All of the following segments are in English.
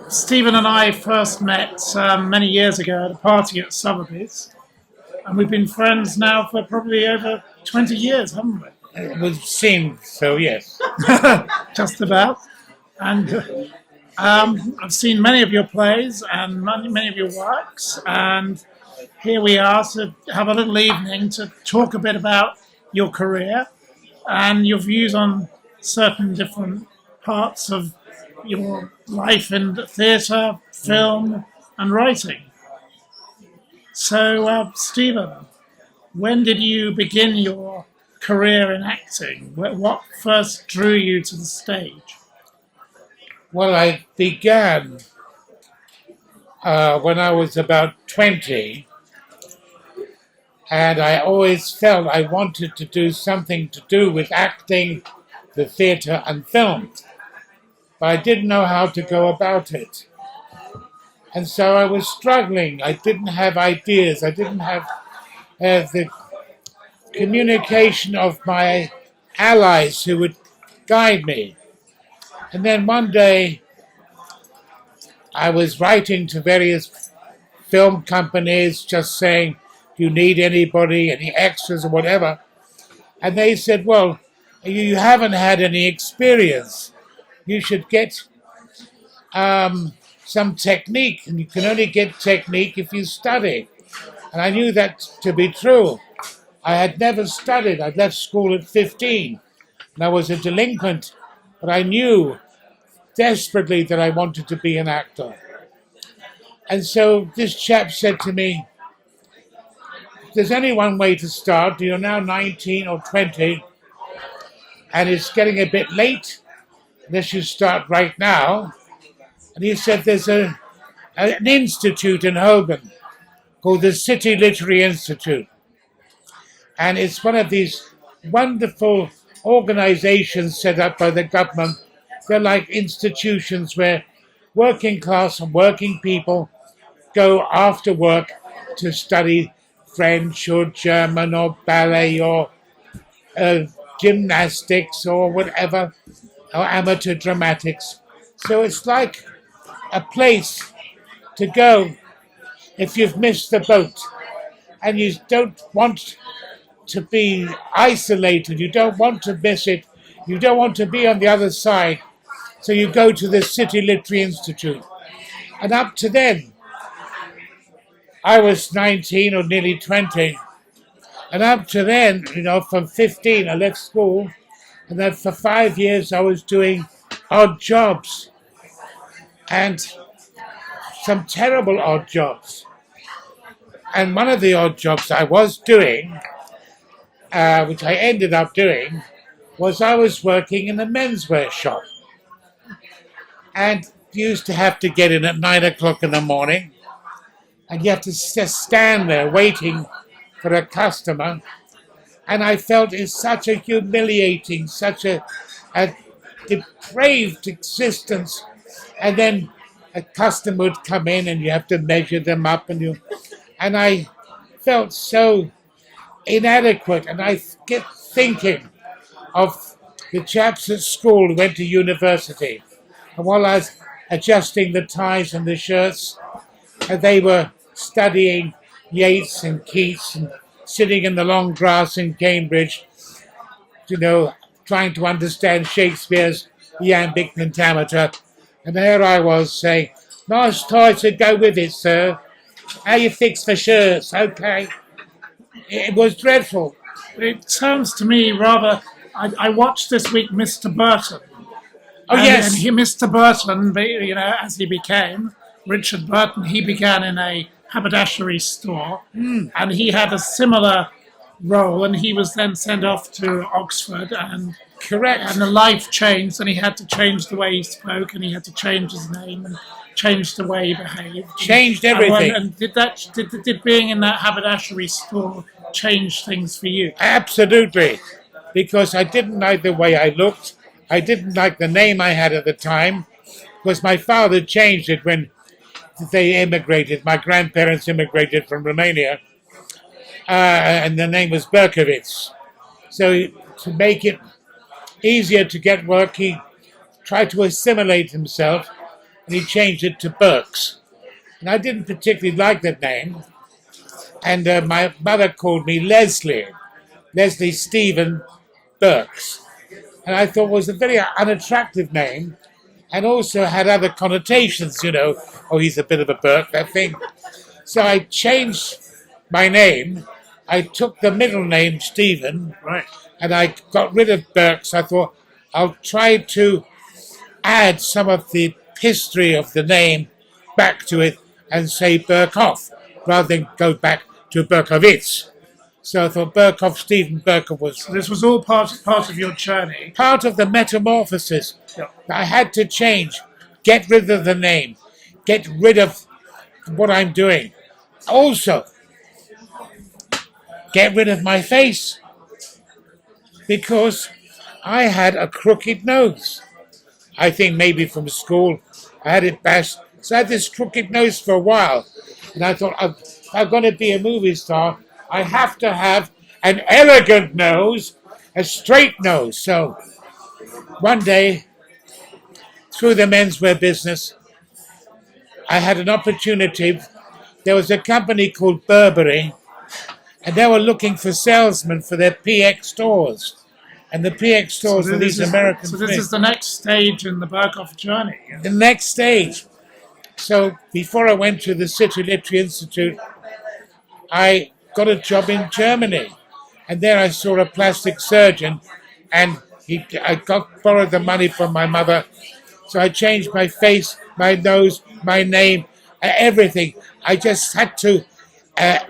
Stephen and I first met many years ago at a party at Sotheby's, and we've been friends now for probably over 20 years, haven't we? It would seem so, yes. Just about. And I've seen many of your plays and many of your works, and here we are to have a little evening to talk a bit about your career and your views on certain different parts of your life in theatre, film, and writing. So, Stephen, when did you begin your career in acting? What first drew you to the stage? Well, I began when I was about 20, and I always felt I wanted to do something to do with acting, the theatre, and film. But I didn't know how to go about it. And so I was struggling. I didn't have ideas. I didn't have the communication of my allies who would guide me. And then one day I was writing to various film companies just saying, do you need anybody, any extras or whatever? And they said, well, you haven't had any experience. You should get some technique, and you can only get technique if you study. And I knew that to be true. I had never studied. I'd left school at 15, and I was a delinquent, but I knew desperately that I wanted to be an actor. And so this chap said to me, there's only one way to start. You're now 19 or 20, and it's getting a bit late unless you start right now. And he said there's an institute in Holborn called the City Literary Institute. And it's one of these wonderful organizations set up by the government. They're like institutions where working class and working people go after work to study French or German or ballet or gymnastics or whatever, or amateur dramatics. So it's like a place to go if you've missed the boat and you don't want to be isolated, you don't want to miss it, you don't want to be on the other side, so you go to the City Literary Institute. And up to then, I was 19 or nearly 20, and up to then, from 15 I left school, and then for 5 years I was doing odd jobs, and some terrible odd jobs. And one of the odd jobs I was doing, which I ended up doing, was I was working in a menswear shop. And you used to have to get in at 9 o'clock in the morning, and you have to just stand there waiting for a customer. And I felt it's such a humiliating, such a depraved existence. And then a customer would come in and you have to measure them up, and I felt so inadequate. And I get thinking of the chaps at school who went to university. And while I was adjusting the ties and the shirts, they were studying Yeats and Keats and sitting in the long grass in Cambridge, trying to understand Shakespeare's iambic pentameter. And there I was saying, nice tie to go with it, sir. How you fix for shirts? Okay. It was dreadful. It sounds to me rather... I watched this week Mr. Burton. Oh, yes. And Mr. Burton, as he became, Richard Burton, he began in a haberdashery store, and he had a similar role, and he was then sent off to Oxford, and the life changed, and he had to change the way he spoke, and he had to change his name, and change the way he behaved. Changed everything. And did being in that haberdashery store change things for you? Absolutely, because I didn't like the way I looked. I didn't like the name I had at the time, because my father changed it when they immigrated. My grandparents immigrated from Romania, and the name was Berkovitz. So to make it easier to get work, he tried to assimilate himself and he changed it to Berks. And I didn't particularly like that name. And my mother called me Leslie Stephen Berks. And I thought it was a very unattractive name and also had other connotations, oh, he's a bit of a Berk, that thing. So I changed my name. I took the middle name, Stephen, Right. and I got rid of Berks. I thought I'll try to add some of the history of the name back to it and say Berkoff rather than go back to Berkowitz. So I thought Berkoff, Steven Berkoff was So this was all part of your journey. part of the metamorphosis. Yeah. I had to change, get rid of the name, get rid of what I'm doing. Also, get rid of my face because I had a crooked nose. I think maybe from school I had it bashed. So I had this crooked nose for a while. And I thought, if I'm going to be a movie star, I have to have an elegant nose, a straight nose. So one day, through the menswear business, I had an opportunity. There was a company called Burberry, and they were looking for salesmen for their PX stores. And the PX stores are these American So this things. is the next stage in the Berkoff journey. The next stage. So before I went to the City Literary Institute, I got a job in Germany. And there I saw a plastic surgeon, and I borrowed the money from my mother. So I changed my face, my nose, my name, everything. I just had to get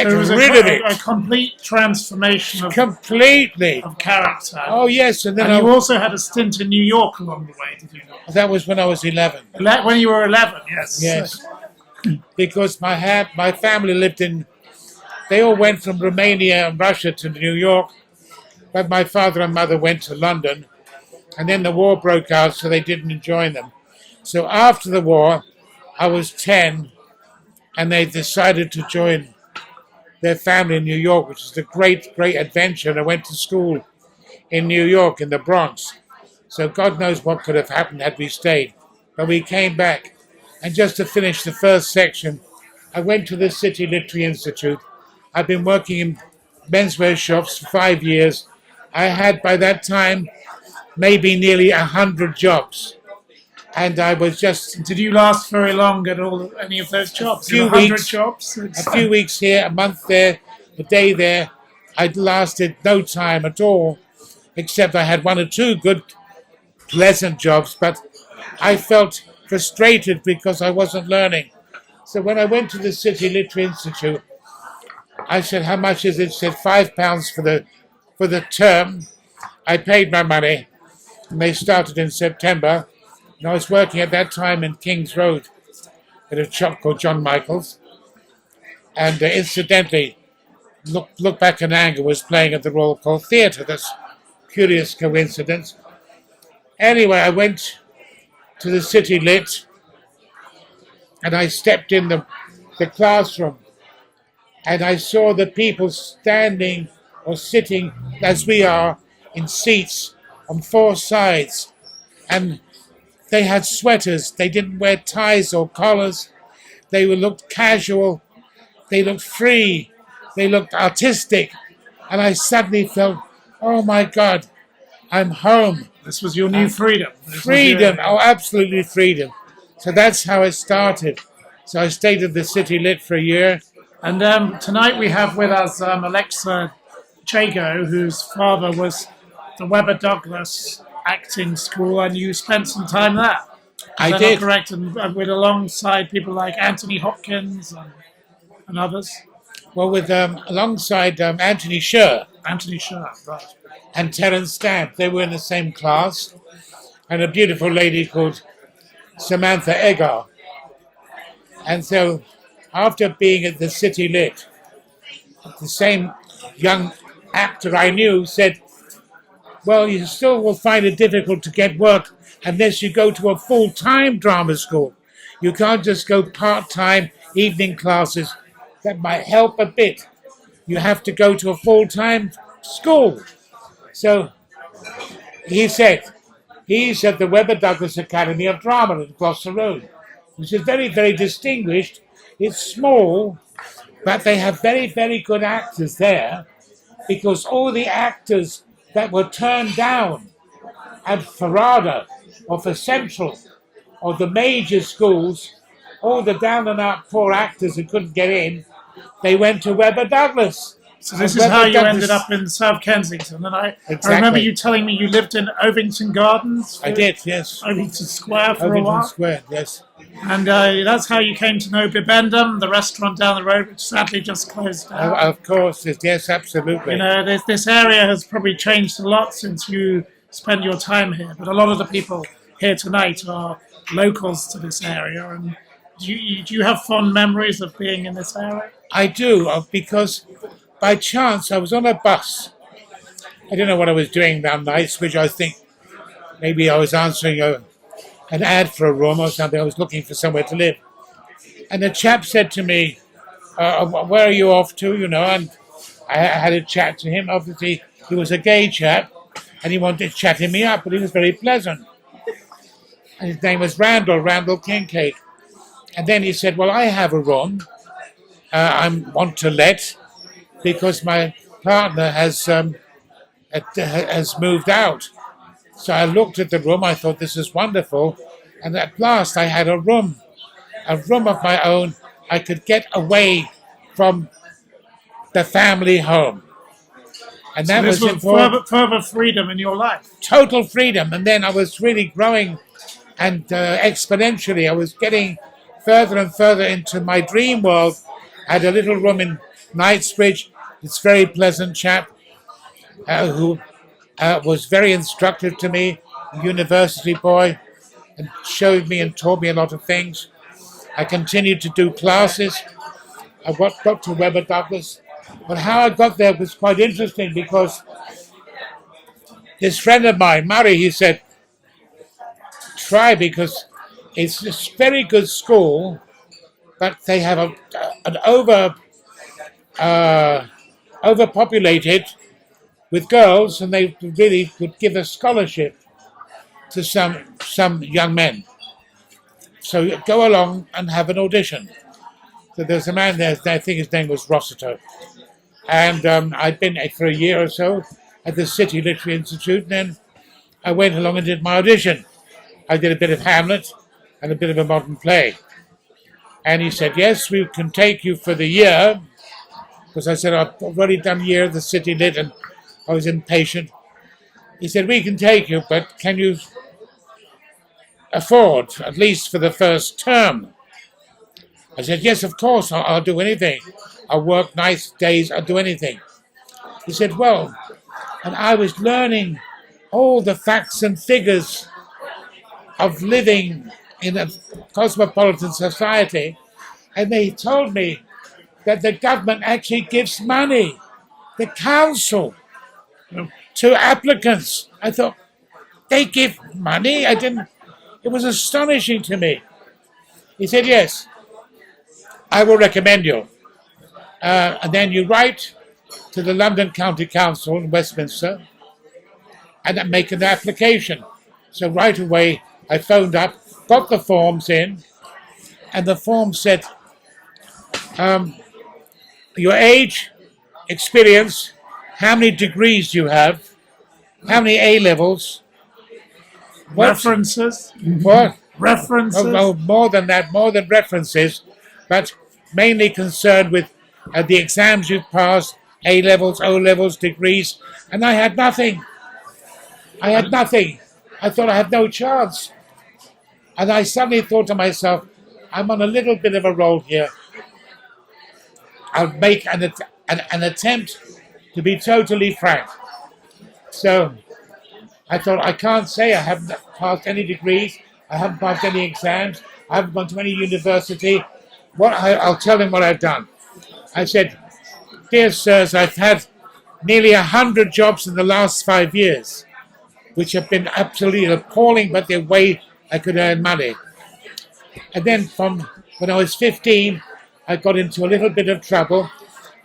So it was rid of it. a complete transformation of Completely. character. Oh, yes. And then And you also had a stint in New York along the way, did you not? that was when I was 11. When you were 11, yes. Yes. Because my family lived in, they all went from Romania and Russia to New York, but my father and mother went to London, and then the war broke out, so they didn't join them. So after the war, I was 10, and they decided to join their family in New York, which is a great, great adventure. And I went to school in New York, in the Bronx. So God knows what could have happened had we stayed. But we came back. And just to finish the first section, I went to the City Literary Institute. I've been working in menswear shops for 5 years. I had, by that time, maybe nearly 100 jobs. And I was just Did you last very long at any of those jobs? few 100 weeks. jobs? a few weeks here, a month there, a day there. I'd lasted no time at all, except I had one or two good, pleasant jobs, but I felt frustrated because I wasn't learning. So when I went to the City Literary Institute, I said, how much is it? It said £5 for the term. I paid my money, and they started in September. And I was working at that time in King's Road at a shop called John Michael's. And incidentally, Look Back in Anger was playing at the Royal Court Theatre. That's a curious coincidence. Anyway, I went to the City Lit, and I stepped in the classroom, and I saw the people standing or sitting as we are in seats on four sides. And they had sweaters. They didn't wear ties or collars. They looked casual. They looked free. They looked artistic. And I suddenly felt, oh my God, I'm home. This was your new freedom. Freedom. Oh, absolutely freedom. So that's how it started. So I stayed at the City Lit for a year. And tonight we have with us Alexa Chago, whose father was the Webber Douglas acting school, and you spent some time there. I Is that did. not correct? And with alongside people like Anthony Hopkins and others. Well, with alongside Anthony Sher Anthony Sher, right. and Terence Stamp, they were in the same class, and a beautiful lady called Samantha Eggar. And so, after being at the City Lit, the same young actor I knew said, well, you still will find it difficult to get work unless you go to a full-time drama school. You can't just go part-time evening classes. That might help a bit. You have to go to a full-time school. So he said, He's at the Webber Douglas Academy of Drama in Brasserie Road, which is very, very distinguished. It's small, but they have very, very good actors there, because all the actors that were turned down at Ferrada or for Central or the major schools, all the down and out poor actors who couldn't get in, they went to Webber Douglas. So this is how you ended up in South Kensington. And I remember you telling me you lived in Ovington Gardens. I did, yes. Ovington Square for a while. Ovington Square, yes. And that's how you came to know Bibendum, the restaurant down the road, which sadly just closed down. Of course, yes, absolutely. You know, this area has probably changed a lot since you spent your time here. But a lot of the people here tonight are locals to this area. And do you have fond memories of being in this area? I do, because by chance I was on a bus. I don't know what I was doing that night, which I think maybe I was answering an ad for a room or something. I was looking for somewhere to live. And the chap said to me, where are you off to, you know? And I had a chat to him. Obviously, he was a gay chap, and he wanted to chatting me up, but he was very pleasant. And his name was Randall Kincaid. And then he said, well, I have a room I want to let, because my partner has moved out. So I looked at the room, I thought this is wonderful, and at last I had a room of my own. I could get away from the family home. And that was further freedom in your life. Total freedom. And then I was really growing, and exponentially I was getting further and further into my dream world. I had a little room in Knightsbridge. This very pleasant chap who was very instructive to me, a university boy, and showed me and taught me a lot of things. I continued to do classes. I got to Webber Douglas. But how I got there was quite interesting, because this friend of mine, Murray, he said, try, because it's a very good school, but they have an overpopulated with girls, and they really would give a scholarship to some young men. So go along and have an audition. So there's a man there, I think his name was Rossiter. And I'd been for a year or so at the City Literary Institute, and then I went along and did my audition. I did a bit of Hamlet and a bit of a modern play. And he said, yes, we can take you for the year, because I said, I've already done a year at the City Lit, and I was impatient. He said, we can take you, but can you afford, at least for the first term? I said, yes, of course, I'll do anything. I'll work nice days, I'll do anything. He said, well, and I was learning all the facts and figures of living in a cosmopolitan society, and they told me that the government actually gives money, the council, to applicants. I thought, they give money? It was astonishing to me. He said, yes, I will recommend you. And then you write to the London County Council in Westminster and make an application. So right away, I phoned up, got the forms in, and the form said, your age, experience, how many degrees you have, how many A-levels, references. What? References. Oh, more than that, more than references, but mainly concerned with the exams you've passed, A-levels, O-levels, degrees, and I had nothing. I thought I had no chance. And I suddenly thought to myself, I'm on a little bit of a roll here. I'll make an attempt to be totally frank. So I thought, I can't say I haven't passed any degrees, I haven't passed any exams, I haven't gone to any university. I'll tell him what I've done. I said, dear sirs, I've had nearly 100 jobs in the last 5 years, which have been absolutely appalling, but the way I could earn money. And then from when I was 15, I got into a little bit of trouble,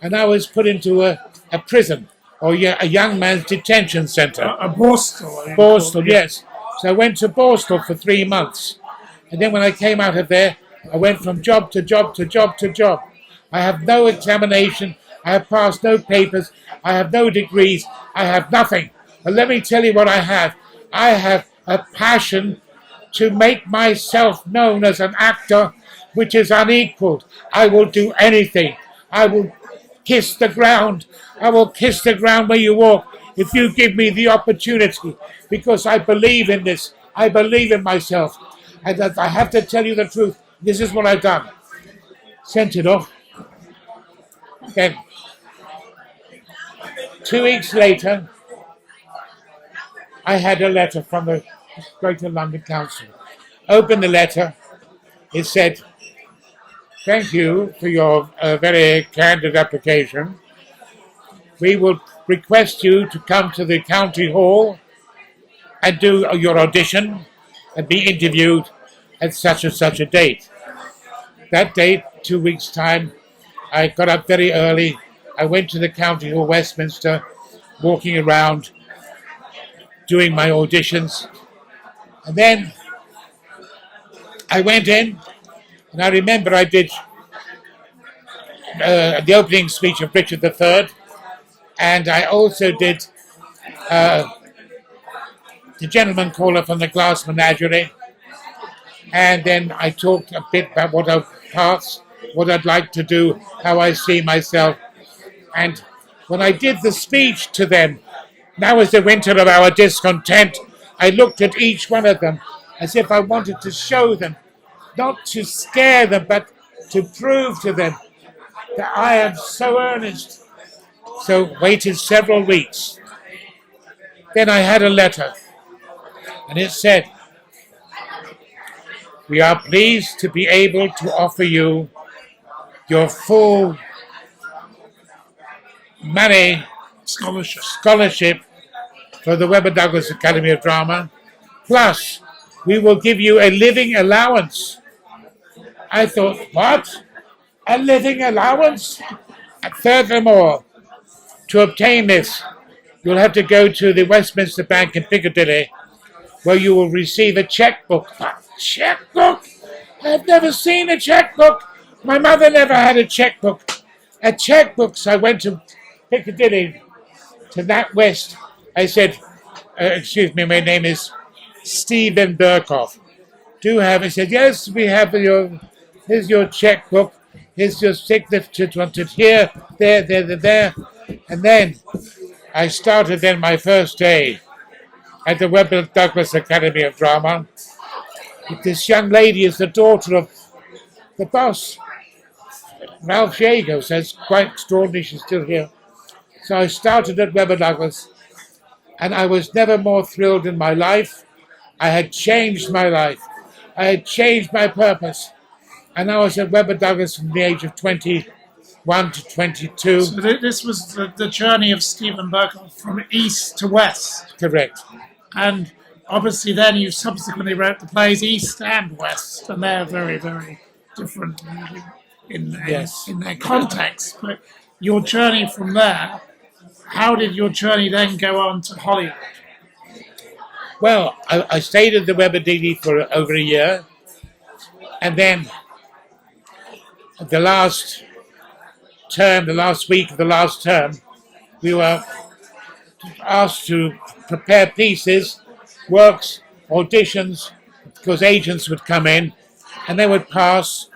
and I was put into a prison, or a young man's detention centre. A borstal. Borstal, yes. So I went to Borstal for 3 months. And then when I came out of there, I went from job to job to job to job. I have no examination. I have passed no papers. I have no degrees. I have nothing. But let me tell you what I have. I have a passion to make myself known as an actor which is unequaled. I will do anything. I will kiss the ground. I will kiss the ground where you walk if you give me the opportunity, because I believe in this. I believe in myself. And I have to tell you the truth. This is what I've done. Sent it off. Then 2 weeks later, I had a letter from the Greater London Council. Opened the letter. It said, "Thank you for your very candid application. We will request you to come to the county hall and do your audition and be interviewed at such and such a date." That date, 2 weeks' time, I got up very early. I went to the county hall, Westminster, walking around, doing my auditions. And then I went in, and I remember I did the opening speech of Richard III, and I also did the gentleman caller from the Glass Menagerie. And then I talked a bit about what I'd like to do, how I see myself. And when I did the speech to them, "Now is the winter of our discontent," I looked at each one of them as if I wanted to show them, not to scare them, but to prove to them that I am so earnest. So waited several weeks. Then I had a letter, and it said, "We are pleased to be able to offer you your full money scholarship for the Webber Douglas Academy of Drama, plus we will give you a living allowance." I thought, what? A living allowance? And furthermore, to obtain this, you'll have to go to the Westminster Bank in Piccadilly, where you will receive a checkbook. A checkbook? I've never seen a checkbook. My mother never had a checkbook. A checkbook. So I went to Piccadilly, to Nat West. I said, "Excuse me, my name is Steven Berkoff. Do you have?" He said, "Yes, we have here's your checkbook. Here's your signature wanted here, there. And then I started then my first day at the Webber Douglas Academy of Drama. This young lady is the daughter of the boss, Ralph Jago, so it's quite extraordinary she's still here. So I started at Webber Douglas, and I was never more thrilled in my life. I had changed my life. I had changed my purpose. And I was at Webber Douglas from the age of 21 to 22. So this was the journey of Steven Berkoff from east to west. Correct. And obviously then you subsequently wrote the plays East and West, and they're very, very different in their context. But your journey from there, how did your journey then go on to Hollywood? Well, I stayed at the Webber DD for over a year, and then the last week of the last term, we were asked to prepare pieces, works, auditions, because agents would come in and they would pass,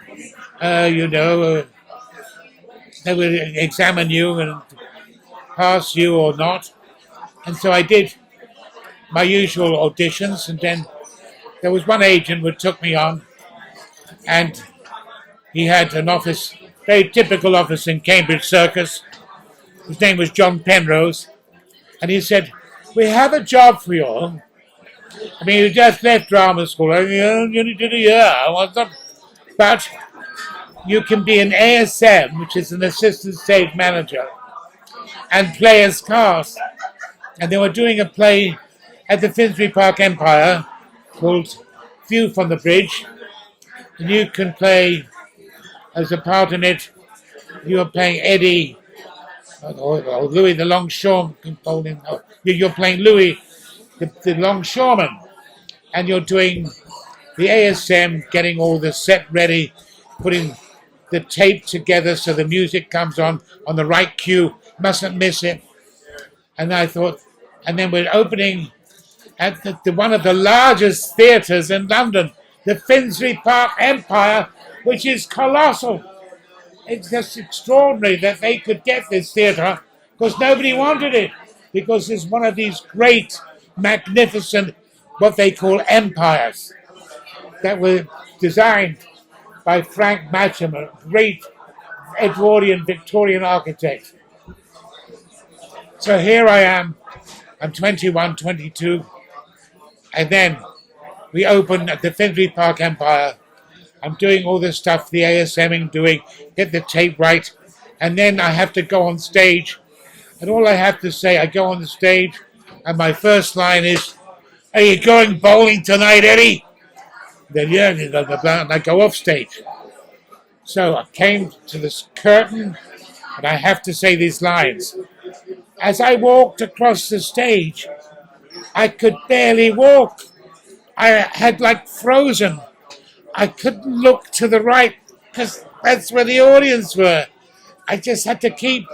they would examine you and pass you or not. And so I did my usual auditions, and then there was one agent who took me on, and he had an office, very typical office in Cambridge Circus. His name was John Penrose, and he said, "We have a job for you. I mean, you just left drama school. You did a year. But you can be an ASM, which is an assistant stage manager, and play as cast." And they were doing a play at the Finsbury Park Empire called View from the Bridge. And you can play as a part in it. You are playing Eddie or Louis the Longshoreman. You're playing Louis the Longshoreman. and you're doing the ASM, getting all the set ready, putting the tape together so the music comes on the right cue, mustn't miss it. And I thought, and then we're opening at one of the largest theatres in London, the Finsbury Park Empire, which is colossal. It's just extraordinary that they could get this theatre because nobody wanted it, because it's one of these great, magnificent, what they call empires that were designed by Frank Matcham, a great Edwardian Victorian architect. So here I am, I'm 21, 22, and then we open at the Finsbury Park Empire. I'm doing all this stuff, the ASMing, get the tape right, and then I have to go on stage, and all I have to say, I go on the stage, and my first line is, "Are you going bowling tonight, Eddie?" Then yeah, and I go off stage. So I came to this curtain, and I have to say these lines. As I walked across the stage, I could barely walk. I had like frozen. I couldn't look to the right because that's where the audience were. I just had to keep,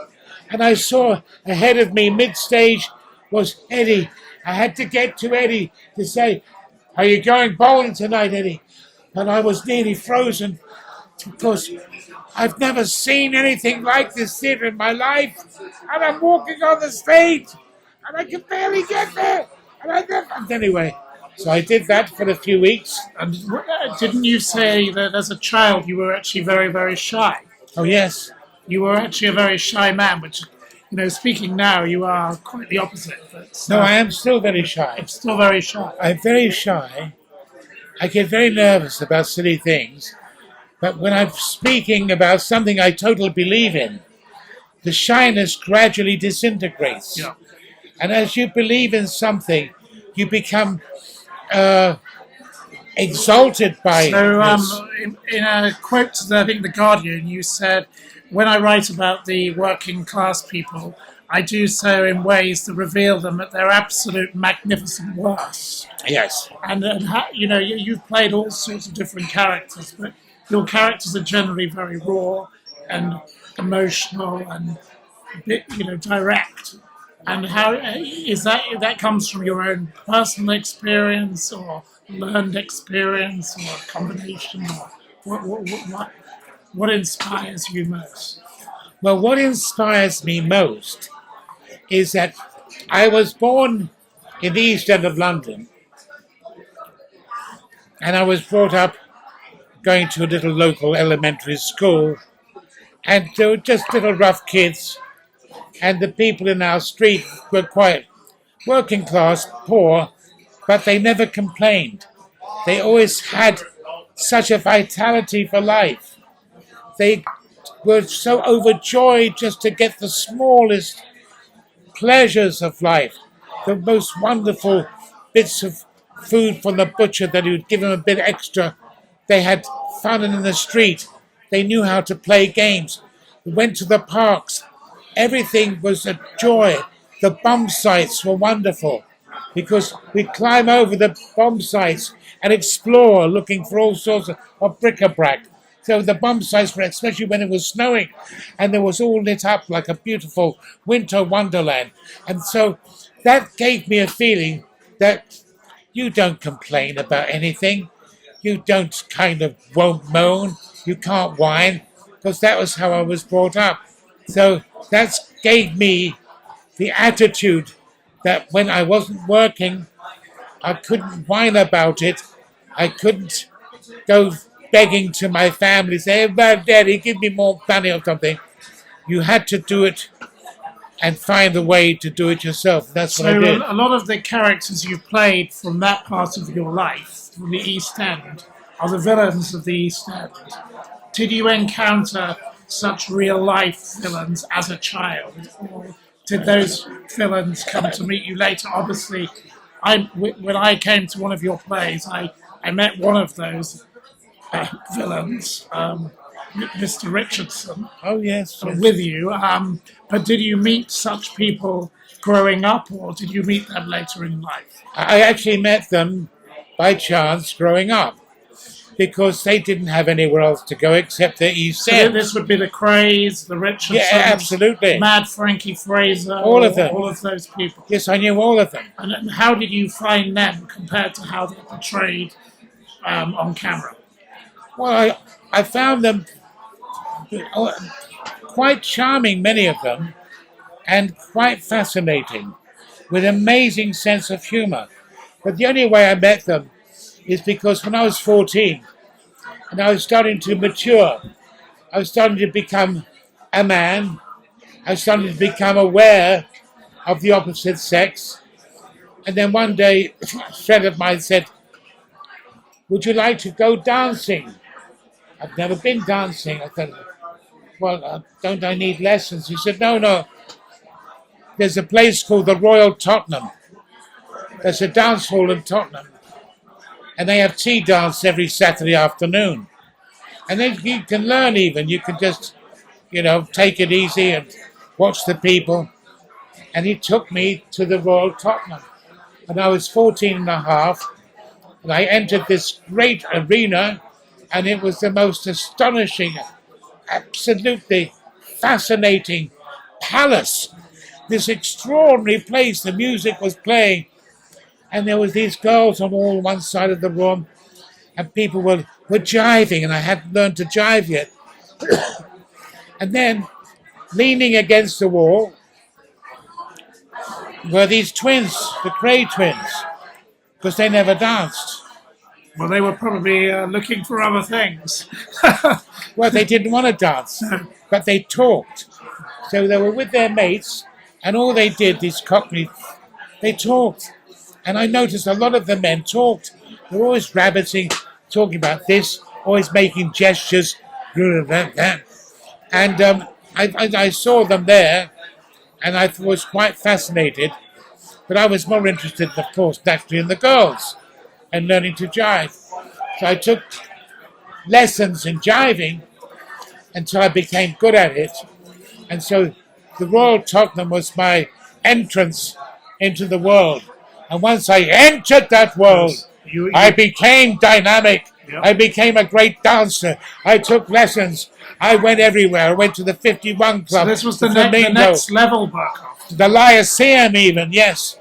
and I saw ahead of me mid-stage was Eddie. I had to get to Eddie to say, "Are you going bowling tonight, Eddie?" And I was nearly frozen because I've never seen anything like this theatre in my life. And I'm walking on the stage and I can barely get there. And anyway, so I did that for a few weeks. And didn't you say that as a child you were actually very, very shy? Oh, yes. You were actually a very shy man, which, speaking now, you are quite the opposite. But, no, I am still very shy. I'm still very shy. I'm very shy. I get very nervous about silly things. But when I'm speaking about something I totally believe in, the shyness gradually disintegrates. Yeah. And as you believe in something, you become exalted by it. In a quote to I think The Guardian, you said, "When I write about the working class people, I do so in ways that reveal them at their absolute magnificent worst." Yes. And you've played all sorts of different characters, but your characters are generally very raw and emotional and a bit, direct. And how is that comes from your own personal experience or learned experience or a combination? Or what inspires you most? Well, what inspires me most is that I was born in the East End of London, and I was brought up going to a little local elementary school, and there were just little rough kids, and the people in our street were quite working class, poor, but they never complained. They always had such a vitality for life. They were so overjoyed just to get the smallest pleasures of life, the most wonderful bits of food from the butcher that he would give them a bit extra. They had fun in the street. They knew how to play games. We went to the parks. Everything was a joy. The bomb sites were wonderful because we'd climb over the bomb sites and explore looking for all sorts of bric-a-brac. So the bomb sites were, especially when it was snowing, and it was all lit up like a beautiful winter wonderland. And so that gave me a feeling that you don't complain about anything. You don't won't moan. You can't whine, because that was how I was brought up. So that gave me the attitude that when I wasn't working, I couldn't whine about it. I couldn't go begging to my family, say, "Daddy, give me more money," or something. You had to do it and find a way to do it yourself. That's what I did. So a lot of the characters you've played from that part of your life, from the East End, are the villains of the East End. Did you encounter such real-life villains as a child? Or did those villains come to meet you later? Obviously, when I came to one of your plays, I met one of those villains, Mr. Richardson. Oh, yes. With you. But did you meet such people growing up, or did you meet them later in life? I actually met them by chance growing up, because they didn't have anywhere else to go except the East So End. this would be the Crays, the Richardsons, Yeah, absolutely. Mad Frankie Fraser, All of them. all of those people. Yes, I knew all of them. And how did you find them compared to how they're portrayed on camera? Well, I found them quite charming, many of them, and quite fascinating, with amazing sense of humour. But the only way I met them is because when I was 14 and I was starting to mature, I was starting to become a man, I was starting to become aware of the opposite sex. And then one day, a friend of mine said, "Would you like to go dancing?" I've never been dancing. I thought, well, don't I need lessons? He said, no. There's a place called the Royal Tottenham. There's a dance hall in Tottenham. And they have tea dance every Saturday afternoon. And then you can learn even. You can just, take it easy and watch the people. And he took me to the Royal Tottenham. And I was 14 and a half. And I entered this great arena. And it was the most astonishing, absolutely fascinating palace. This extraordinary place. The music was playing. And there was these girls on all one side of the room. And people were jiving. And I hadn't learned to jive yet. And then, leaning against the wall, were these twins, the Cray twins. Because they never danced. Well, they were probably looking for other things. Well, they didn't want to dance, but they talked. So they were with their mates, and all they did, these cockneys, they talked. And I noticed a lot of the men talked. They were always rabbiting, talking about this, always making gestures. And I saw them there, and I was quite fascinated. But I was more interested, of course, naturally in the girls and learning to jive. So I took lessons in jiving until I became good at it. And so the Royal Tottenham was my entrance into the world. And once I entered that world, I became dynamic. Yep. I became a great dancer. I took lessons. I went everywhere. I went to the 51 Club. So this was the next level, Berkoff. The Lyceum even, yes.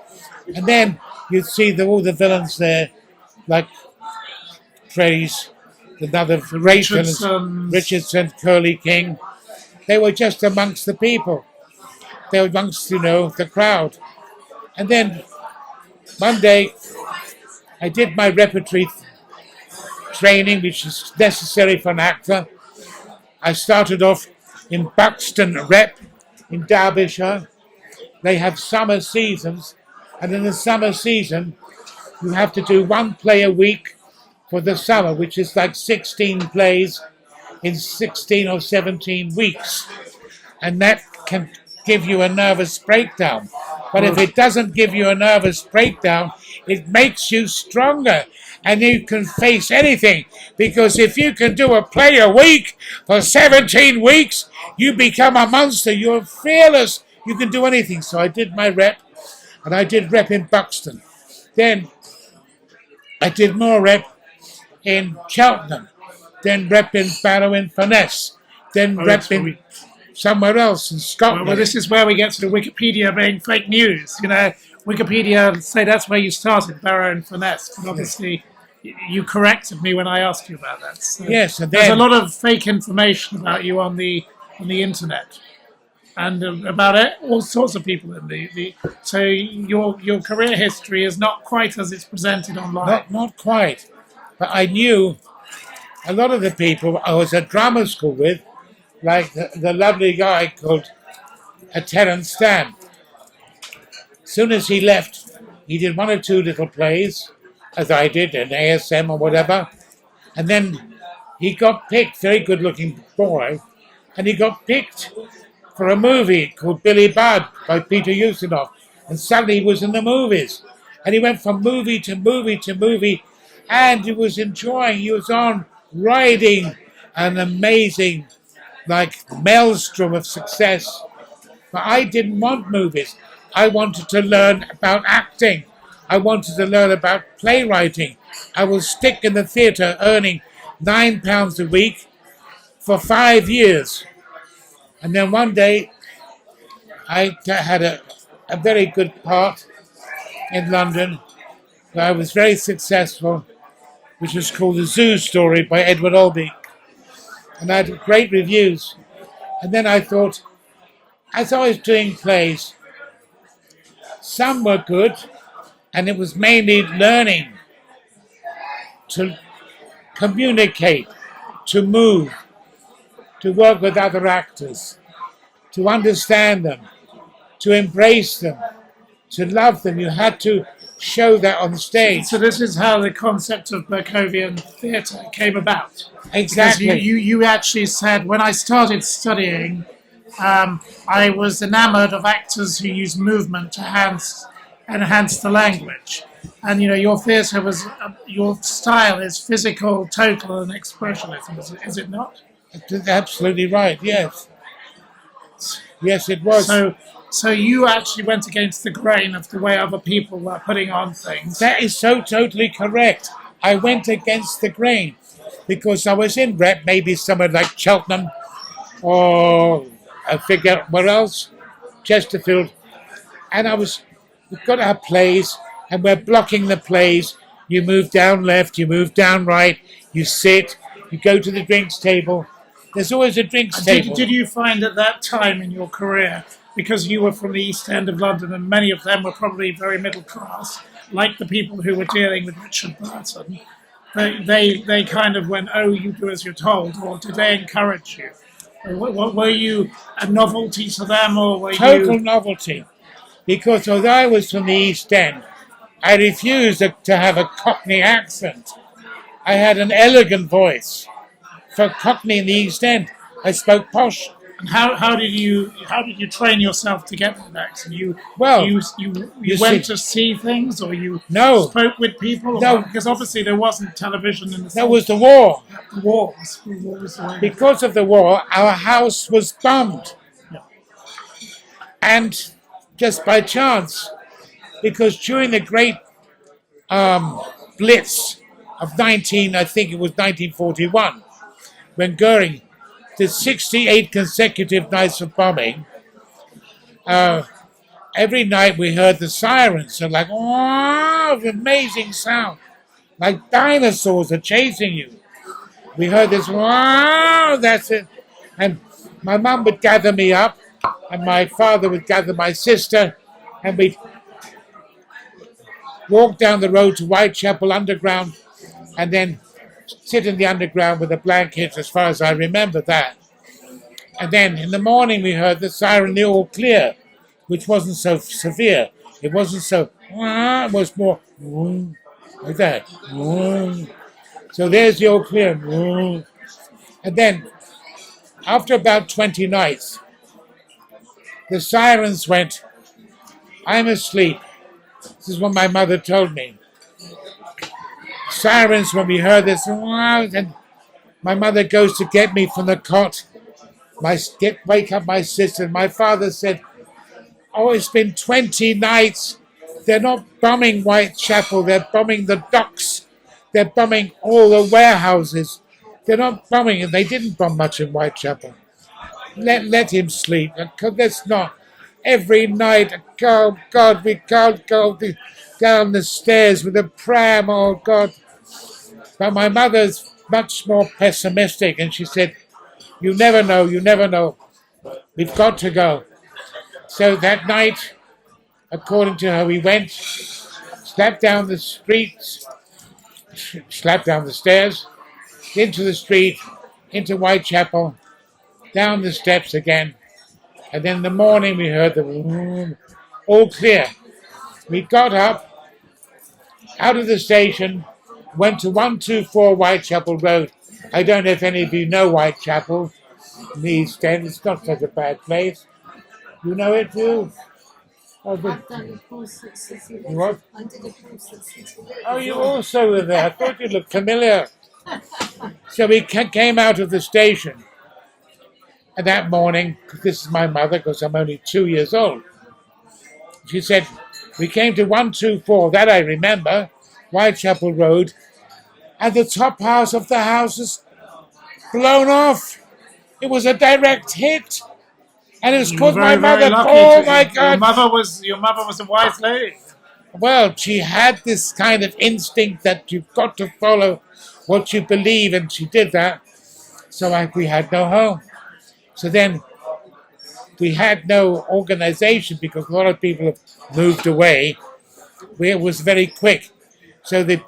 And then you'd see all the villains there, like Trace, another Richardson, Curly King. They were just amongst the people. They were amongst, the crowd. And then one day I did my repertory training, which is necessary for an actor. I started off in Buxton Rep in Derbyshire. They have summer seasons, and in the summer season, you have to do one play a week for the summer, which is like 16 plays in 16 or 17 weeks. And that can give you a nervous breakdown. But if it doesn't give you a nervous breakdown, it makes you stronger. And you can face anything. Because if you can do a play a week for 17 weeks, you become a monster. You're fearless. You can do anything. So I did my rep. And I did rep in Buxton. Then I did more rep in Cheltenham. Then rep in Barrow-in-Furness. Then rep in somewhere else in Scotland. Well, this is where we get to the Wikipedia being fake news. Wikipedia say that's where you started, Barrow-in-Furness. But obviously, you corrected me when I asked you about that. So yes, and there's a lot of fake information about you on the internet. And about it, all sorts of people in so your career history is not quite as it's presented online. Not quite, but I knew a lot of the people I was at drama school with, like the lovely guy called Terence Stamp. As soon as he left, he did one or two little plays, as I did, an ASM or whatever, and then he got picked. Very good-looking boy, and he got picked for a movie called Billy Budd by Peter Ustinov. And suddenly he was in the movies. And he went from movie to movie to movie, and he was riding an amazing, maelstrom of success. But I didn't want movies. I wanted to learn about acting. I wanted to learn about playwriting. I will stick in the theatre earning £9 a week for 5 years. And then one day I had a very good part in London where I was very successful, which was called The Zoo Story by Edward Albee. And I had great reviews. And then I thought, as I was doing plays, some were good, and it was mainly learning to communicate, to move, to work with other actors, to understand them, to embrace them, to love them. You had to show that on stage. So this is how the concept of Berkovian theatre came about. Exactly. Because you actually said, when I started studying, I was enamored of actors who use movement to enhance the language. And, your theatre your style is physical, total, and expressionism, is it not? That's absolutely right, yes. Yes, it was. So you actually went against the grain of the way other people were putting on things. That is so totally correct. I went against the grain because I was in rep, maybe somewhere like Cheltenham or I forget where else, Chesterfield. And we've got to have plays and we're blocking the plays. You move down left, you move down right, you sit, you go to the drinks table. There's always a drinks table. Did you find at that time in your career, because you were from the East End of London and many of them were probably very middle class, like the people who were dealing with Richard Burton, they kind of went, oh, you do as you're told, or did they encourage you? Were you a novelty to them, or were Total novelty. Because although I was from the East End, I refused to have a Cockney accent. I had an elegant voice. For Cockney in the East End, I spoke posh. And how did you train yourself to get that accent? You went to see things, or you spoke with people? No, because obviously there wasn't television in the. There was the war. The war. What was the way? Because of the war, our house was bombed, and just by chance, because during the great Blitz of 1941, when Goering did 68 consecutive nights of bombing, every night we heard the sirens. So like, oh, amazing sound. Like dinosaurs are chasing you. We heard this, wow, that's it. And my mum would gather me up, and my father would gather my sister, and we'd walk down the road to Whitechapel Underground, and then sit in the underground with a blanket, as far as I remember that. And then in the morning we heard the siren, the all clear, which wasn't so severe. It wasn't so, it was more like that. So there's the all clear. And then after about 20 nights, the sirens went, I'm asleep. This is what my mother told me. Sirens, when we heard this, and my mother goes to get me from the cot. Wake up my sister. My father said, oh, it's been 20 nights. They're not bombing Whitechapel. They're bombing the docks. They're bombing all the warehouses. They're not bombing, and they didn't bomb much in Whitechapel. Let him sleep. That's not. Every night, oh God, we can't go down the stairs with a pram, oh God. But my mother's much more pessimistic, and she said, you never know. We've got to go. So that night, according to her, we went, slapped down the streets, slapped down the stairs, into the street, into Whitechapel, down the steps again. And then in the morning we heard the all clear. We got up, out of the station, went to 124 Whitechapel Road. I don't know if any of you know Whitechapel in the East End. It's not such a bad place. You know it too? I've done a course at City. What? I did a course at City. Oh, you also were there. I thought you looked familiar. So we came out of the station. And that morning, this is my mother, because I'm only 2 years old. She said, we came to 124, that I remember. Whitechapel Road, and the top house of the house is blown off. It was a direct hit, and it was You were called my very mother. lucky. Oh my God! Your mother was a wise lady. Well, she had this kind of instinct that you've got to follow what you believe, and she did that. So we had no home. So then we had no organization because a lot of people have moved away. It was very quick. So the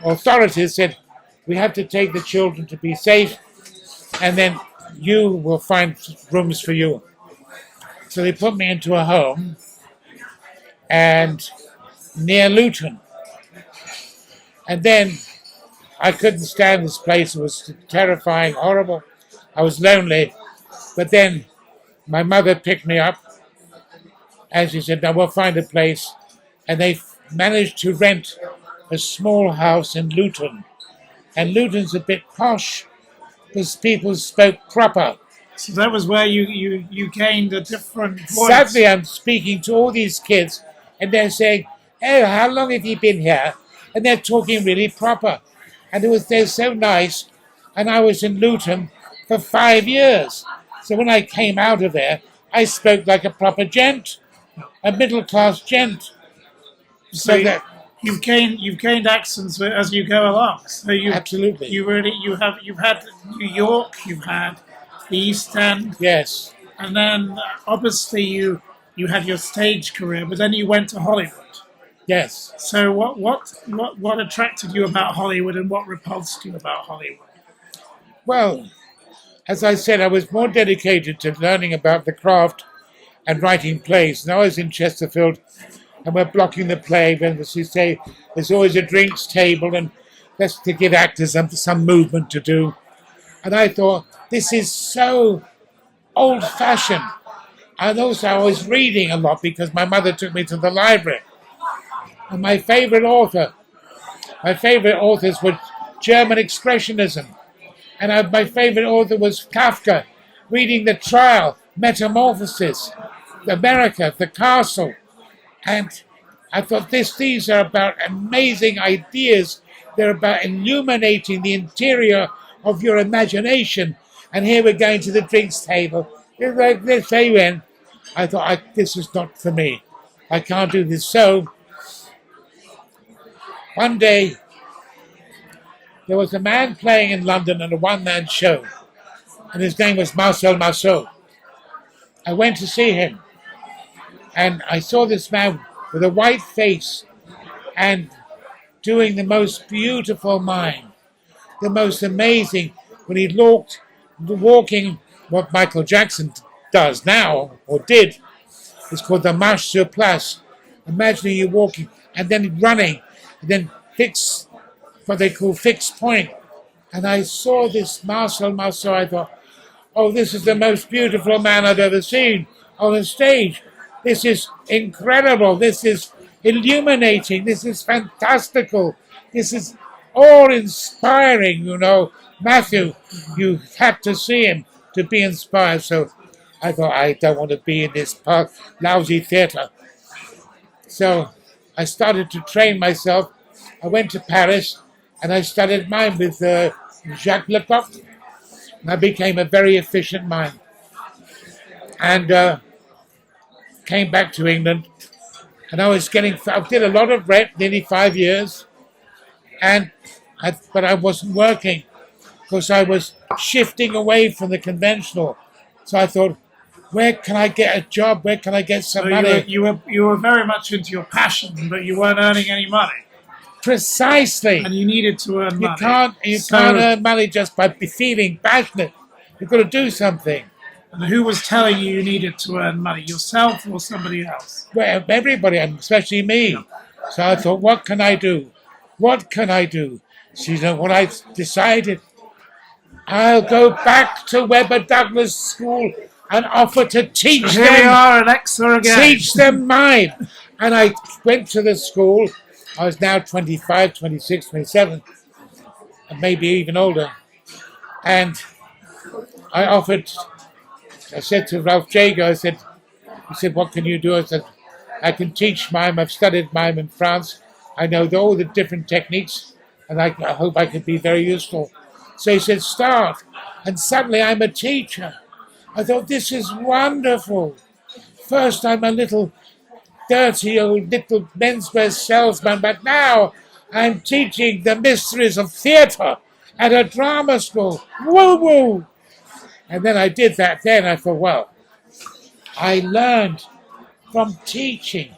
authorities said, we have to take the children to be safe, and then you will find rooms for you. So they put me into a home and near Luton. And then I couldn't stand this place. It was terrifying, horrible. I was lonely. But then my mother picked me up and she said, now we'll find a place. And they managed to rent a small house in Luton. And Luton's a bit posh because people spoke proper. So that was where you gained a different voice. Sadly, I'm speaking to all these kids and they're saying, oh, how long have you been here? And they're talking really proper. And they're so nice. And I was in Luton for 5 years. So when I came out of there, I spoke like a proper gent, a middle-class gent. So you've gained accents as you go along. So Absolutely. You've had New York, you've had the East End. Yes. And then obviously you had your stage career, but then you went to Hollywood. Yes. So what attracted you about Hollywood and what repulsed you about Hollywood? Well, as I said, I was more dedicated to learning about the craft and writing plays. And I was in Chesterfield, and we're blocking the play. And as you say, there's always a drinks table, and that's to give actors some movement to do. And I thought, this is so old-fashioned. And also I was reading a lot because my mother took me to the library. And my favorite authors were German Expressionism. And my favorite author was Kafka, reading The Trial, Metamorphosis, America, The Castle. And I thought these are about amazing ideas. They're about illuminating the interior of your imagination. And here we're going to the drinks table. Like this, they went. I thought, this is not for me. I can't do this. So one day, there was a man playing in London in a one-man show, and his name was Marcel Marceau. I went to see him, and I saw this man with a white face and doing the most beautiful mime, the most amazing, when he walking what Michael Jackson does now, or did. It's called the Marche sur Place. Imagining you walking, and then running, and then what they call fixed point. And I saw this Marcel Marceau. I thought, oh, this is the most beautiful man I've ever seen on a stage. This is incredible. This is illuminating. This is fantastical. This is awe-inspiring, Matthew, you had to see him to be inspired. So I thought, I don't want to be in this lousy theatre. So I started to train myself. I went to Paris, and I studied mime with Giuseppe Genuardi. And I became a very efficient mime. And came back to England. And I did a lot of rep, nearly 5 years. But I wasn't working because I was shifting away from the conventional. So I thought, where can I get a job? Where can I get some money? You were very much into your passion, but you weren't earning any money. Precisely. And you needed to earn money. You can't earn money just by feeling passionate. You've got to do something. And who was telling you needed to earn money? Yourself or somebody else? Well, everybody, especially me. Yeah. So I thought, what can I do? What can I do? So what I decided, I'll go back to Webber Douglas School and offer to teach them. Here we are, Alexa again. Teach them mime. And I went to the school. I was now 25, 26, 27, and maybe even older. And I said to Ralph Jager, he said, what can you do? I said, I can teach mime. I've studied mime in France. I know all the different techniques, and I hope I could be very useful. So he said, start. And suddenly I'm a teacher. I thought, this is wonderful. First, I'm a little dirty old little menswear salesman, but now I'm teaching the mysteries of theatre at a drama school. Woo woo! And then I did that. Then I thought, well, I learned from teaching.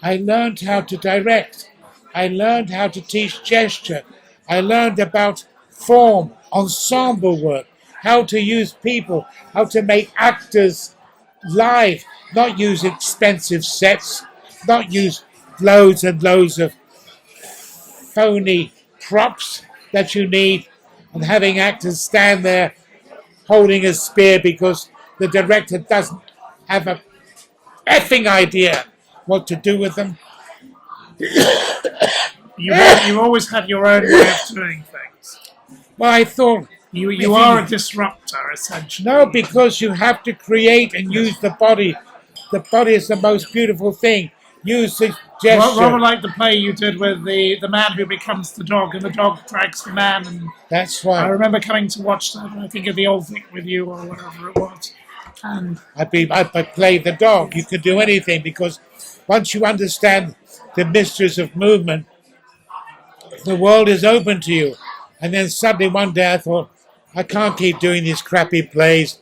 I learned how to direct. I learned how to teach gesture. I learned about form, ensemble work, how to use people, how to make actors live, not use expensive sets, not use loads and loads of phony props that you need, and having actors stand there holding a spear because the director doesn't have a effing idea what to do with them. You always had your own way of doing things. Well, I thought... You are a disruptor, essentially. No, because you have to create and use the body. The body is the most beautiful thing. Use the gesture. Rather like the play you did with the man who becomes the dog, and the dog drags the man. And that's right. I remember coming to watch that, and I think of the old Vic with you, or whatever it was. And I played the dog. You could do anything, because once you understand the mysteries of movement, the world is open to you. And then suddenly one day I thought, I can't keep doing these crappy plays,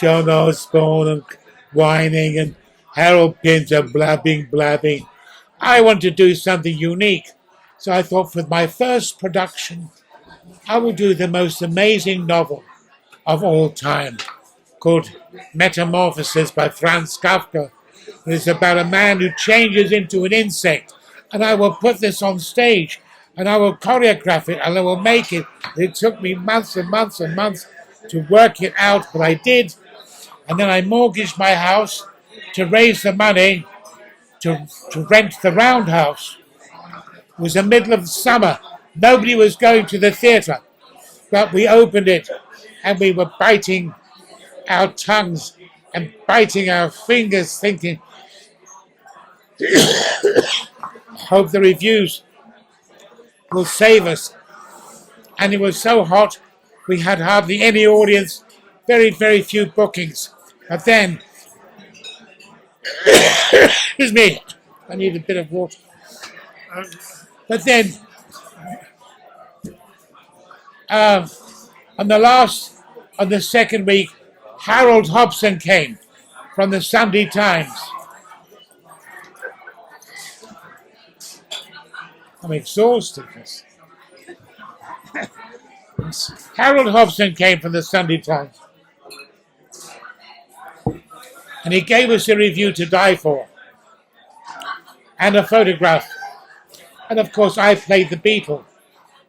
John Osborne and whining and Harold Pinter blabbing. I want to do something unique. So I thought, for my first production, I will do the most amazing novel of all time, called Metamorphosis by Franz Kafka. It's about a man who changes into an insect, and I will put this on stage. And I will choreograph it, and I will make it. It took me months and months and months to work it out, but I did. And then I mortgaged my house to raise the money to rent the Roundhouse. It was the middle of summer. Nobody was going to the theatre. But we opened it, and we were biting our tongues and biting our fingers, thinking, hope the reviews will save us. And it was so hot, we had hardly any audience, very, very few bookings. But then, excuse me, I need a bit of water. But then, on the second week, Harold Hobson came from the Sunday Times. I'm exhausted. Harold Hobson came from the Sunday Times. And he gave us a review to die for. And a photograph. And of course I played the Beetle.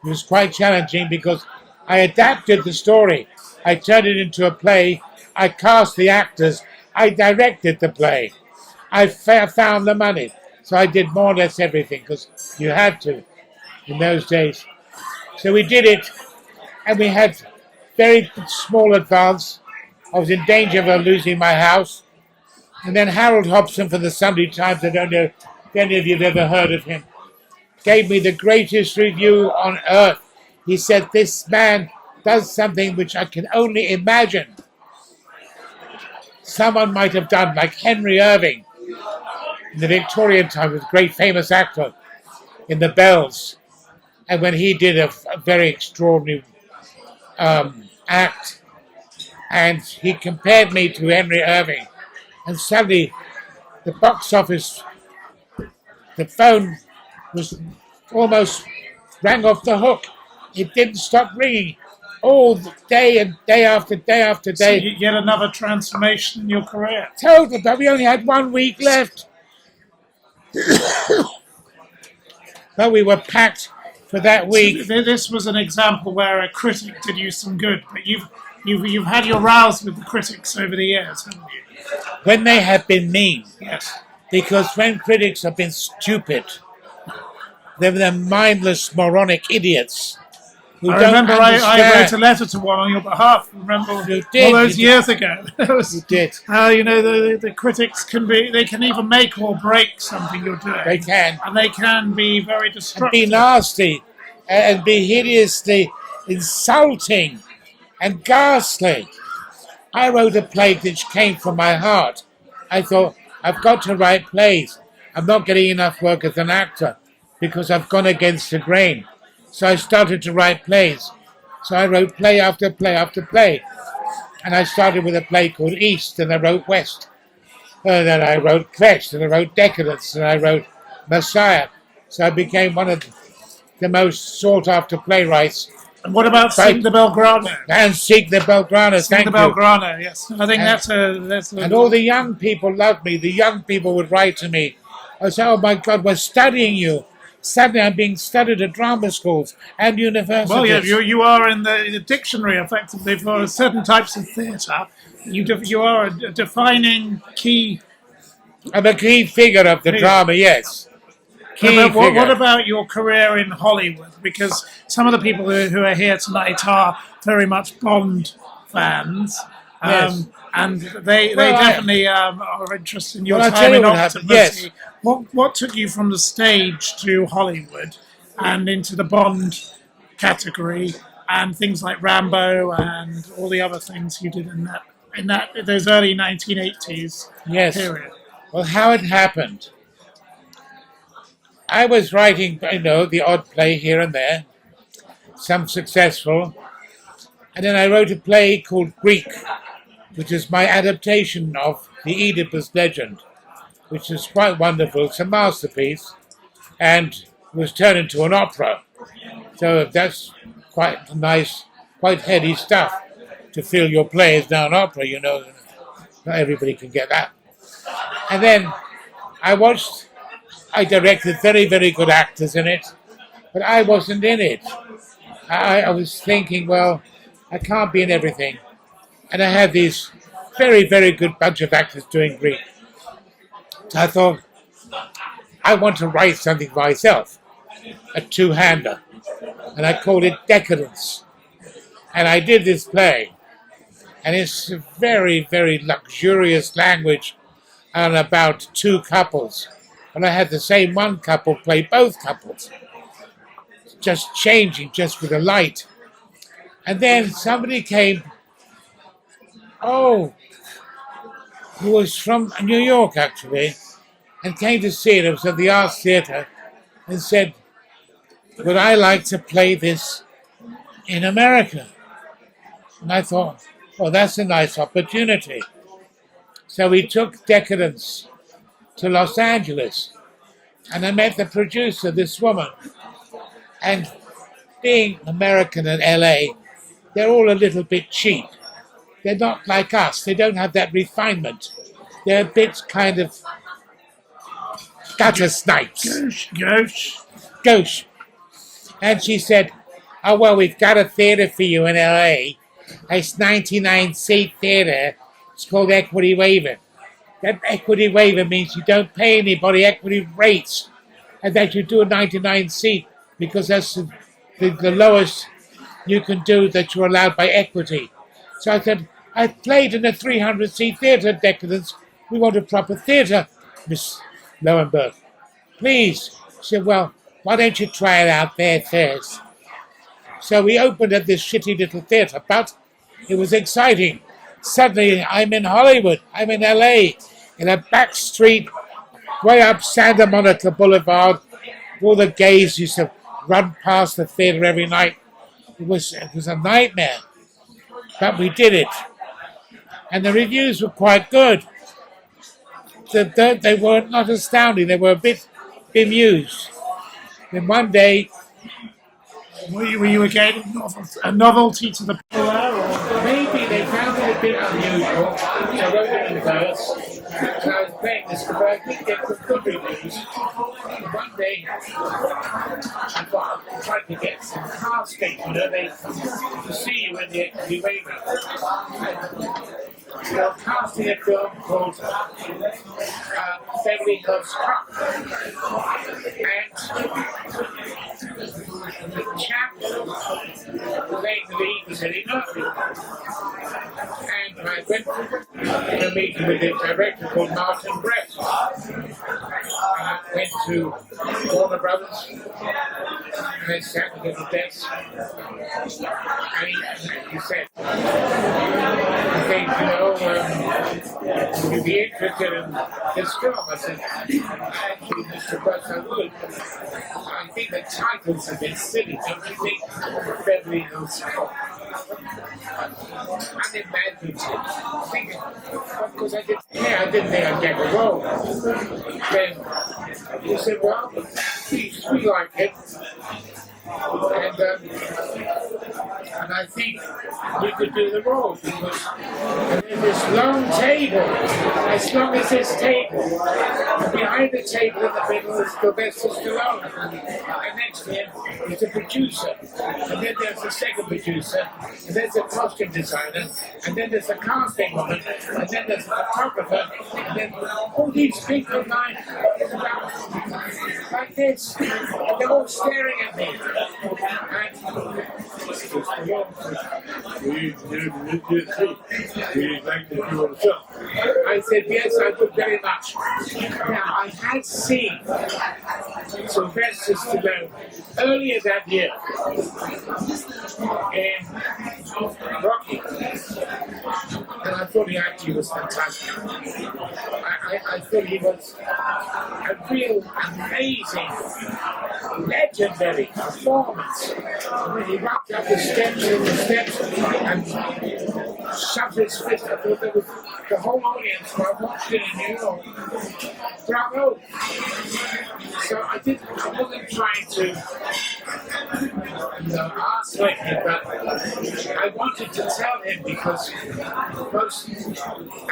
It was quite challenging because I adapted the story. I turned it into a play. I cast the actors. I directed the play. I found the money. So I did more or less everything, because you had to in those days. So we did it, and we had very small advance. I was in danger of losing my house. And then Harold Hobson from the Sunday Times, I don't know if any of you have ever heard of him, gave me the greatest review on earth. He said, this man does something which I can only imagine someone might have done, like Henry Irving. In the Victorian time, was a great famous actor in The Bells. And when he did a very extraordinary act, and he compared me to Henry Irving, and suddenly the box office, the phone was almost rang off the hook. It didn't stop ringing all day and day after day after day. So you get another transformation in your career. Total, but we only had 1 week left. But we were packed for that week. So this was an example where a critic did you some good, but you've had your rows with the critics over the years, haven't you? When they have been mean. Yes. Because when critics have been stupid, they're mindless, moronic idiots. who I don't remember I understand. wrote a letter to one on your behalf. Remember You did, all those you did. years ago. It was, You did. you know, the critics they can either make or break something you're doing. They can. And they can be very And destructive. be nasty and be hideously insulting and ghastly. I wrote a play which came from my heart. I thought, I've got to write plays. I'm not getting enough work as an actor because I've gone against the grain. So I started to write plays. So I wrote play after play after play. And I started with a play called East, and I wrote West. And then I wrote Crash, and I wrote Decadence, and I wrote Messiah. So I became one of the most sought-after playwrights. And what about Sing the Belgrano? And Seek the Belgrano, Sing thank the you. Belgrano, yes. I think that's a And all the young people loved me. The young people would write to me. I said, oh my God, we're studying you. Suddenly I'm being studied at drama schools and universities. Well, yeah, you are in the dictionary effectively for certain types of theatre. You are a defining key. I'm a key figure of the drama, yes. Key figure. What about your career in Hollywood? Because some of the people who are here tonight are very much Bond fans. Yes. And they definitely are interested in your Well, I'll time tell you in what happened, Octopussy. yes. What took you from the stage to Hollywood and into the Bond category and things like Rambo and all the other things you did in those early 1980s Yes. period? Well, how it happened. I was writing, the odd play here and there, some successful. And then I wrote a play called Greek, which is my adaptation of the Oedipus legend, which is quite wonderful. It's a masterpiece and was turned into an opera. So that's quite nice, quite heady stuff to feel your play is now an opera, Not everybody can get that. And then I directed very, very good actors in it, but I wasn't in it. I was thinking, well, I can't be in everything. And I had these very, very good bunch of actors doing Greek. So I thought, I want to write something for myself, a two-hander. And I called it Decadence. And I did this play. And it's a very, very luxurious language and about two couples. And I had the same one couple play both couples. Just changing, just with the light. And then somebody came, who was from New York actually, and came to see it. It was at the Arts Theatre, and said, would I like to play this in America? And I thought, well, that's a nice opportunity. So we took Decadence to Los Angeles, and I met the producer, this woman. And being American and LA, they're all a little bit cheap. They're not like us. They don't have that refinement. They're a bit kind of gutter snipes. Gauche. And she said, oh, well, we've got a theatre for you in LA. It's 99-seat theatre. It's called Equity Waiver. That equity waiver means you don't pay anybody equity rates and that you do a 99-seat because that's the lowest you can do that you're allowed by equity. So I said, I played in a 300-seat theatre, Decadence. We want a proper theatre, Miss Lowenberg. Please. She said, well, why don't you try it out there first? So we opened at this shitty little theatre, but it was exciting. Suddenly, I'm in Hollywood. I'm in LA, in a back street, way up Santa Monica Boulevard. All the gays used to run past the theatre every night. It was a nightmare, but we did it. And the reviews were quite good. They were not astounding. They were a bit bemused. Then one day, were you again a novelty to the people there? Or? Maybe they found it a bit unusual. I wrote it in verse, and I was playing this, but I did get some good reviews. One day, I thought I tried to get some casting, they to see you in the equity waiver. They're casting a film called Beverly Loves Cup. And the chap playing the lead was Eddie Murphy. And I went to a meeting with a director called Martin Brett. And I went to Warner Brothers, and I sat at the desk, and he said, I think, would you be interested in this film? I said, actually, Mr. Brett, I would. I think the title's a bit silly, don't you think? Beverly Hills Cop. Unimaginative. Thinking, because I didn't think I'd get the role. Then he said, well, we like it. And I think we could do the role because there's this long table, as long as this table, and behind the table in the middle is Sylvester Stallone, and next to him is a producer, and then there's a second producer, and there's a costume designer, and then there's a casting woman, and then there's a photographer, and then all these people line like this, and they're all staring at me. I said, yes, I would very much. Now, I had seen Sylvester Stallone earlier that year in Rocky, and I thought he actually was fantastic. I thought he was a real amazing, legendary performance. When he walked up the steps and shoved his fist. I thought there was the whole audience were watching in New York. Bravo! So I wasn't trying to argue him, but I wanted to tell him because most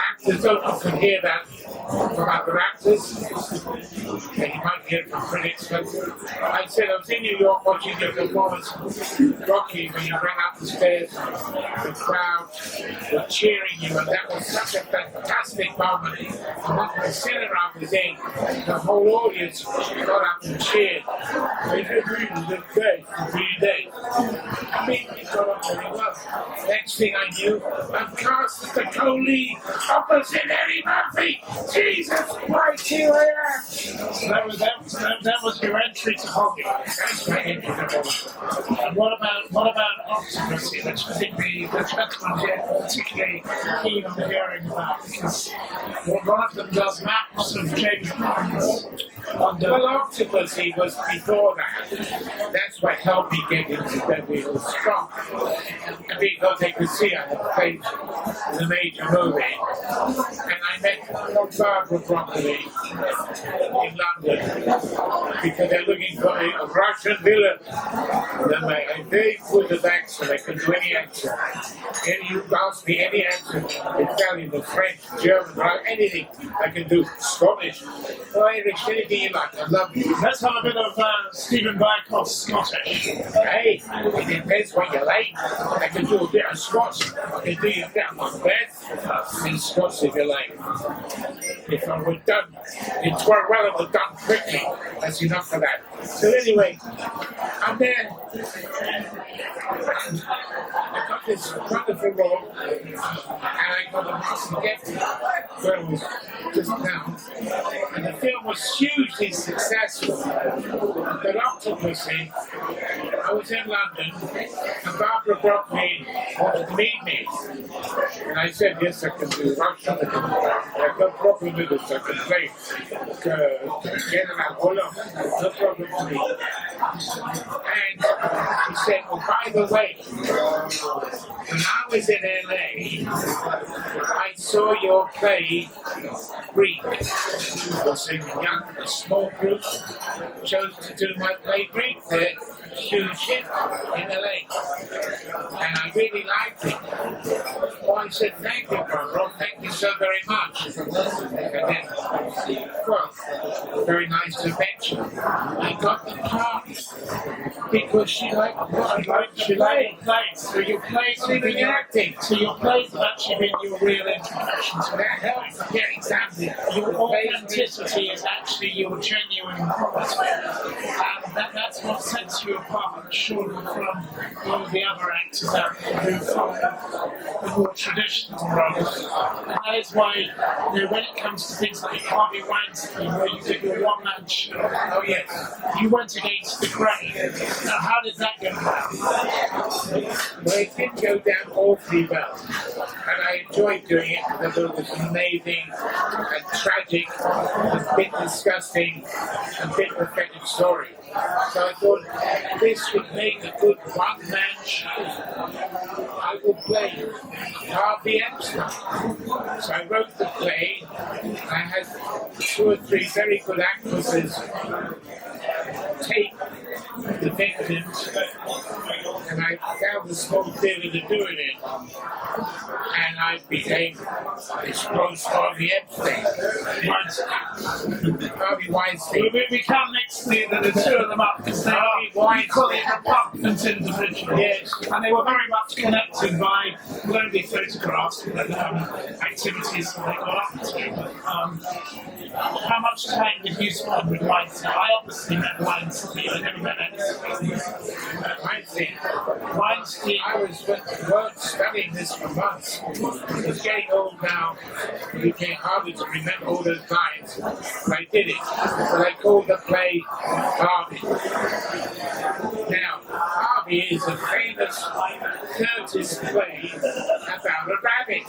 actors don't often hear that from other actors. And you might hear it from critics, but I said I was in New York watching your performance, Rocky, when you ran up the stairs, the crowd were cheering you, and that was such a fantastic moment. And when the cinema was in, the whole audience got up and cheered. They did really good day for 3 days. I mean, it got on very well. Next thing I knew, I'm cast as the co-lead opposite Eddie Murphy. Jesus Christ, here I am. So that was your entry to Hollywood. That's my entry to Hollywood. And what about Octopussy, which I think the gentleman here are particularly keen on hearing about, because one of them does maps of James Bond's. Well, Octopussy was before that. That's what helped me get into Beverly Hills Cop. Because they could see I had played in a major movie. And I met Barbara Broccoli in London because they're looking for a Russian villain. And a very good at accent. I can do any accent. And you ask me any accent, Italian, French, German, anything. I can do Scottish, Irish, anything you like. I love you. Let's have a bit of Steven Berkoff's Scottish. Hey, it depends what you like. I can do a bit of Scots. I can do a bit of Macbeth and Scots if you like. If I were done, it's well it was done quickly. That's enough for that. So anyway, I'm there. I got this wonderful role, and I got a massive gift where it was just now. And the film was hugely successful. But Octopussy, I was in London, and Barbara Broccoli wanted to meet me. And I said, yes, I can do Russian, I have no problem with it, I can play General Olaf, no problem for me. And he said, well, by the way, when I was in LA, I saw your play, Greek. It was a small group, chose to do my play Greek there. Huge hit in LA, and I really liked it. Well, I said, thank you, Barbara, thank you so very much. And then, well, very nice to meet you. I got the part because she liked plays. So your plays have been acting. So your plays have actually been your real introduction to That helps. Yeah, exactly. your authenticity is actually your genuine quality. And that's what sets you apart, surely, from all of the other actors out there who follow the more traditional roles. And that is why, when it comes to things like Harvey Weinstein, where you did your one-man show, Oh, yes. you went against the grain. Now, how did that go down? Well, it did go down awfully well. And I enjoyed doing it because it was amazing and tragic, and a bit disgusting, and a bit pathetic story. So I thought this would make a good one-man show. I will play Harvey Epstein. So I wrote the play. I had 2 or 3 very good actresses take the victims, and I found a small theatre to do it in. And I became exposed to Harvey Epstein. Harvey Weinstein. We can't mix the 2 of them up because they are equally repugnant individuals. Yes. And they were very much connected by lonely photographs and activities that they got up to. How much time did you spend with Weinstein? I obviously met Weinstein. I never met Epstein. Weinstein. I was studying this for months. I was getting old now. It became harder to remember all those lines. But I did it. So I called the play Harvey. Now, Harvey is a famous Curtis play about a rabbit.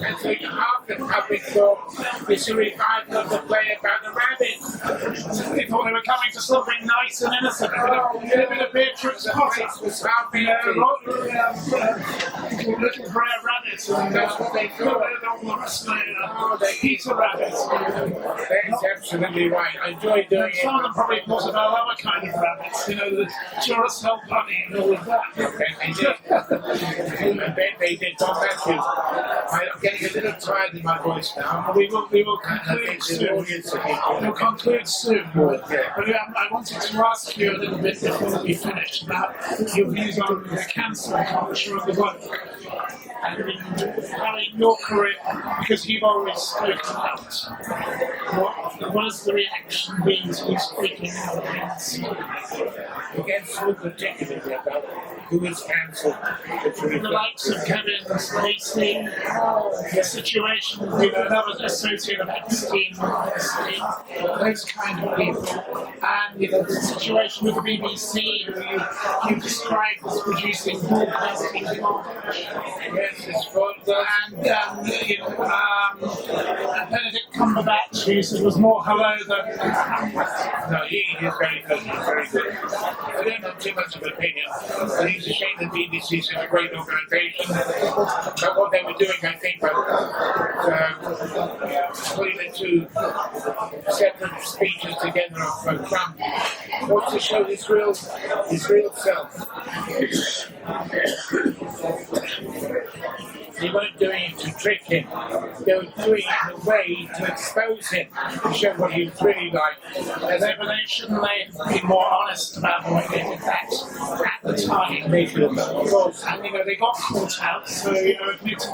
And so half the public thought it's a revival of the play about a rabbit. They thought they were coming to something nice and innocent. A bit of Beatrix Potter. Was Harvey Little Brer Rabbits. And that's what they thought. all the rest of the Peter Rabbits. That's absolutely right. I enjoy doing Some of them it. probably thought about other kind of rabbits, the Duracell bunny and all of that. I bet they did. Tom Matthews. I'm getting a little tired in my voice now. We will conclude soon. We'll conclude soon. But I wanted to ask you a little bit before we finish about your views on the cancel culture of the work. And how in your career, because you've always spoken out, what has the reaction been to you speaking out against? Against who particularly about who is cancelled? The likes of Kevin Spacey, the situation with another associate of Epstein, those kind of people, and the situation with the BBC, who you described as producing broadcasting garbage. Yes, it's fun. And Benedict Cumberbatch, who said was more hello than No, he is very good. He's very good. I don't have too much of an opinion, but he's a shame the BBC is a great organisation. But what they were doing, I think, was putting the 2 separate speeches together of Trump was to show his real self. They weren't doing it to trick him. They were doing it in a way to expose him, to show what he was really like. and they shouldn't they be more honest about the way they did that at the time. They should have done. Of course. And they got caught out, so admit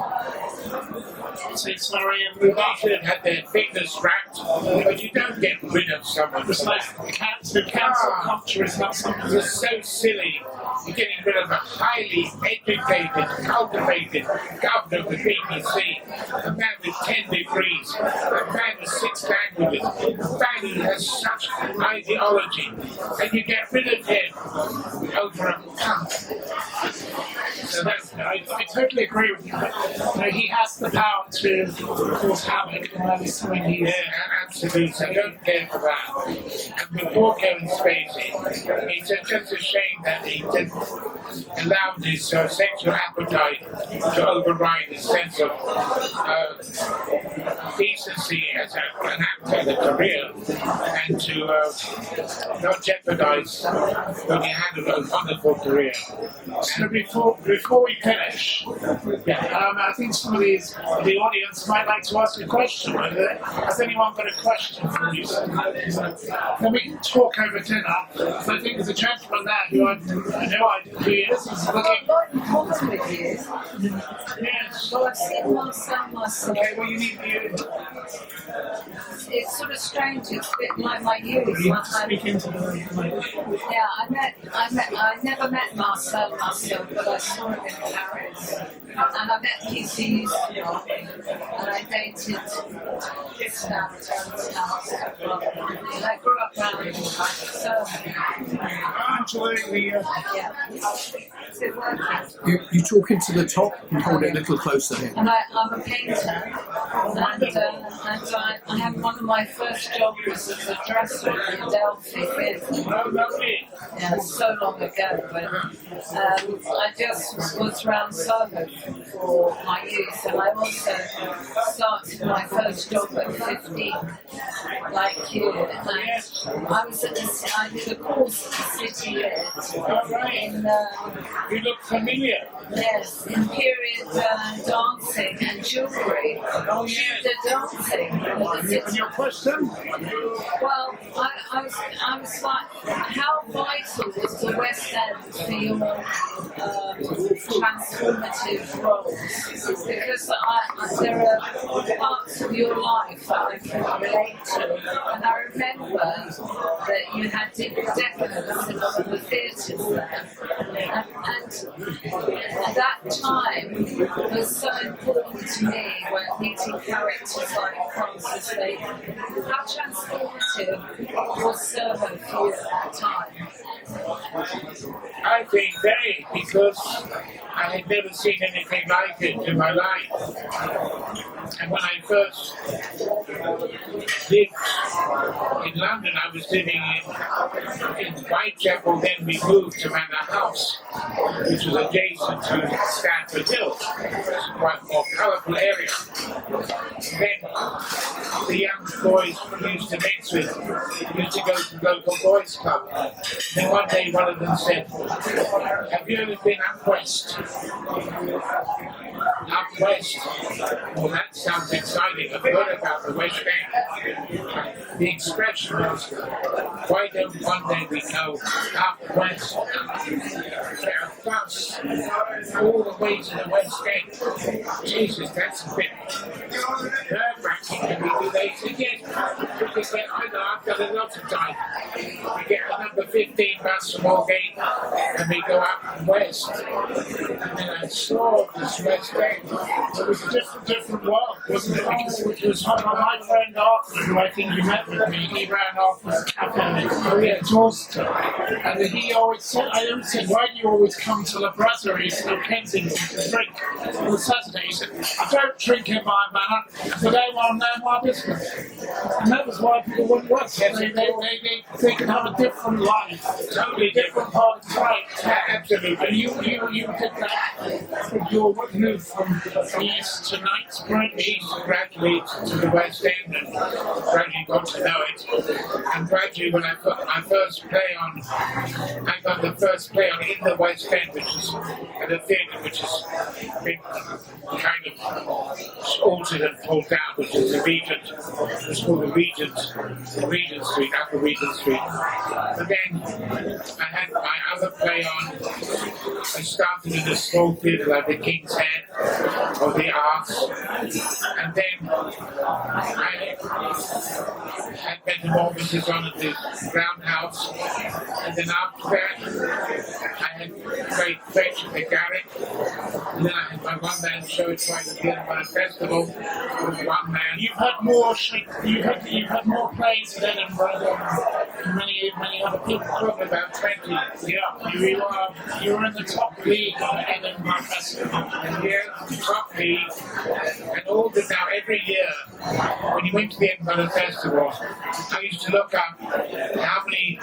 say sorry and They move on. should have had their fingers wrapped, but you don't get rid of someone. It's like the cancel culture is not something It's so silly. You're getting rid of a highly educated, cultivated governor of the BBC, a man with 10 degrees, a man with 6 languages, a man who has such ideology, and you get rid of him over a punk. So I totally agree with you. But, he has the power to cause havoc, and that is something he Yeah, absolutely. I don't care for that. And before Kevin Spacey, it's just a shame that he didn't allow his sexual appetite to override his sense of decency as an actor, a career, and to not jeopardize when you had a wonderful career. So before we finish, I think some of the audience might like to ask a question. Has anyone got a question for you? Then we can talk over dinner. So I think there's a gentleman there who I have no idea who he is. He's looking. Yes. Well, I've seen myself. Okay, well you need you. It's sort of strange. It's a bit like my youth. You have to speak into the Yeah, I never met Marcel, but I saw him in Paris. And I met Peter Bleksley, and I dated his house. And I grew up around Absolutely. Is it working? You talk into the top and hold it a little closer here. And I'm a painter, and I had one of my first jobs was as a dresser in Delphi Theatre. Yeah, so long ago, but I just was around Soho for my youth, and I also started my first job at 15, like you. And I did a course at the City in You look familiar. yes, in period dancing and jewellery. Oh, yes. The dancing. And your question? Well, I was like, how vital was the West End for your transformative roles? Because there are parts of your life that I can relate to, and I remember that you had decadence in all the theatres there, and that time was so important to me when meeting characters like Francis Bacon. How transformative was Soho for you at that time? I think very, because I had never seen anything like it in my life. And when I first lived in London, I was living in Whitechapel, then we moved to Manor House, which was adjacent to Stamford Hill, which is quite a more colourful area. Then the young boys we used to mix with used to go to the local boys' club. Then one day one of them said, "Have you ever been up west?" Up west? Well, that sounds exciting. I've heard about the West End. The expression was, why don't one day we go up west? Get a bus all the way to the West End. Jesus, that's a bit nerve-wracking. Can we do that? He said, yes. Because I know I've got a lot of time. We get a number 15 bus from Aldgate and we go up west. And then I saw this West End. It was a different world, wasn't it? It was my friend Arthur, who I think you met with me, he ran off a cafe in Dorset. And he always said, I always said, why do you always come to the Brasserie in Kensington to drink on Saturday? He said, I don't drink in my manor, so they won't know my business. And that was why people wouldn't work. They can have a different life, totally different part of life. Absolutely. And you did that with your move from the east to Knightsbridge. East gradually to the West End and gradually got to know it. And gradually when I got my first play on, I got the first play on in the West End, which is at a theatre which has been kind of altered and pulled down, which is the Regent. It's called the Regent Street, Upper Regent Street. But then I had my other play on. I started in a small theatre like the King's Head or the Arts, and then I had metamorphosis on at the Roundhouse, and then after that I had played Fetch at the Garrick, and then I had my one-man show at the Gilman Festival with one man. You've had more plays in Edinburgh than many other people. Probably about 20. Yeah, you were in the top league on Edinburgh Festival. And here, top league, and all the now every year when you went to the Edinburgh Festival, I used to look up how many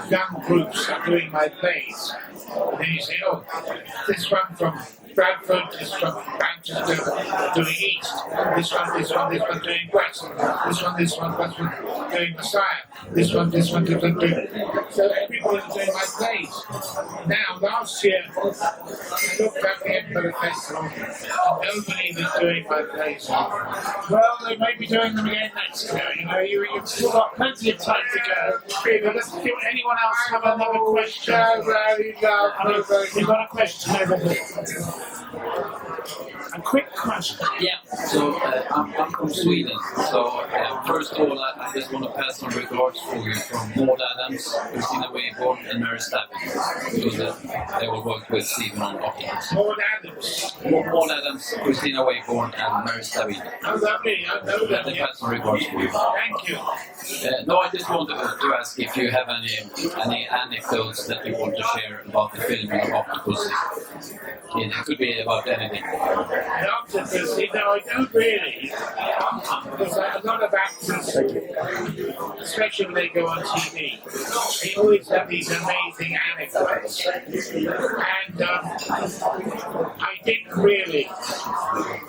young groups are doing my plays. And then you say, oh, this one from Bradford is from Manchester doing east. This one doing west. This one doing Messiah. This one doing. So everybody's doing my plays. Now, last year, I looked at the Edinburgh Festival, and nobody was doing my plays. Well, they may be doing them again next year. You know, you've still got plenty of time to go. Let's do anyone else have another question? We've got a question over here. A quick question. Yeah, so I'm from Sweden. So first of all, I just want to pass on regards for you from Maud Adams, Christina Wayborn, and Mary Stabby. So they all worked with Steven on Octopussy. Maud Adams. Maud Adams, Christina Wayborn, and Mary Stabby. Oh, lovely. I know that. They pass on regards for you. Thank you. No, I just wanted to ask if you have any anecdotes that you want to share about the filming of Octopussy. It could be about anything. Octopussy, no, I don't really. Because a lot of actors, especially when they go on TV, they always have these amazing anecdotes. And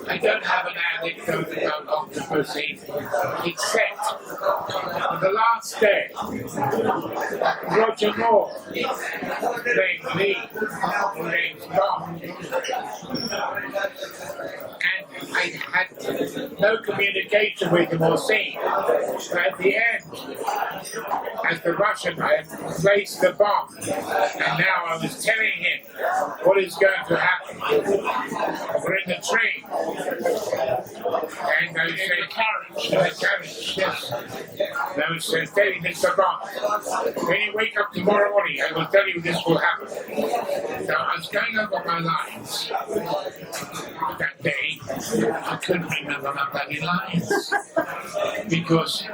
I don't have an anecdote about Octopussy, except the last day, Roger Moore playing Lee, playing Tom, and I had no communication with him or scene. But at the end, as the Russian man placed the bomb, and now I was telling him what is going to happen. We're in the train, and I said, carriage, yes. And I was telling this the bomb. When you wake up tomorrow morning, I will tell you this will happen. So I was going over my lines that day. I couldn't remember my bloody lines. Because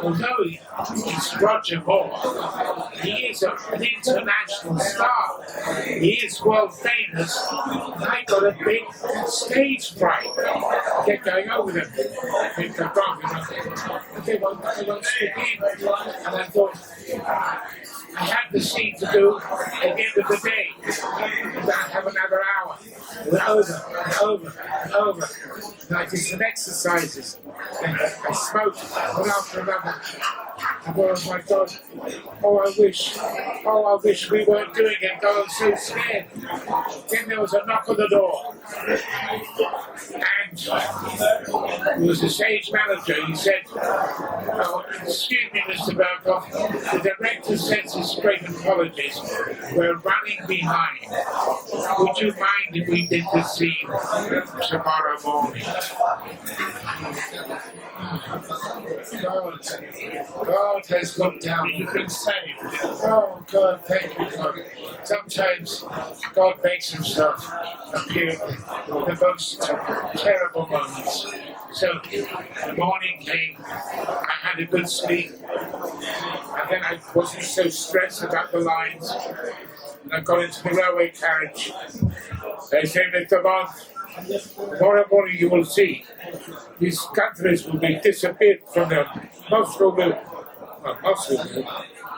although it's Roger Moore, he is an international star. He is world famous. I got a big stage fright. I kept going over them. They won't stick in. And I thought, I had the scene to do at the end of the day. And I have another hour. Over. And I did some exercises. And I smoked one after another. I thought, oh my God, I wish we weren't doing it. I was so scared. Then there was a knock on the door. And there was a stage manager. He said, oh, excuse me, Mr. Berkoff, the director sends his great apologies. We're running behind. Would you mind if we did the scene tomorrow morning? God has looked down. You've been saved. Oh, God, thank you, God. Sometimes God makes himself appear in the most terrible moments. So the morning came, I had a good sleep, and then I wasn't so stressed about the lines. And I got into the railway carriage. They said, Mr. Bond, tomorrow morning you will see these countries will be disappeared from the Moscow,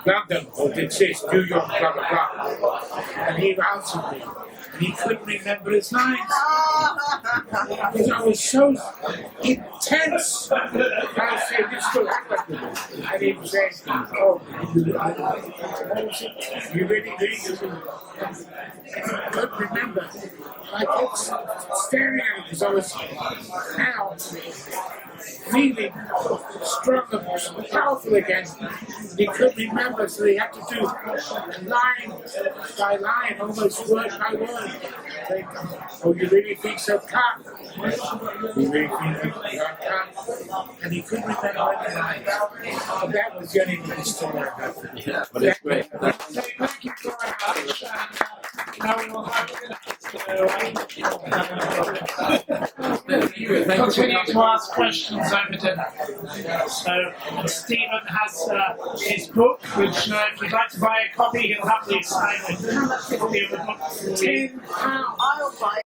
London will exist, New York, blah, blah, blah. And he answered me. And he couldn't remember his lines. Because I was so intense. I said, this will happen. And he said, oh, you really do? I couldn't remember. I kept staring at it because I was now feeling strong and powerful again. He couldn't remember, so he had to do line by line, almost word by word. Like, oh, you really think so? Cut. You really think so? Cut. And he couldn't remember any lines. But that was the only good story about it. Yeah, but it's great. So thank you very much. Now we will have continue to ask questions over dinner. So Steven has his book, which if you'd like to buy a copy, he'll happily sign it. £10. I'll buy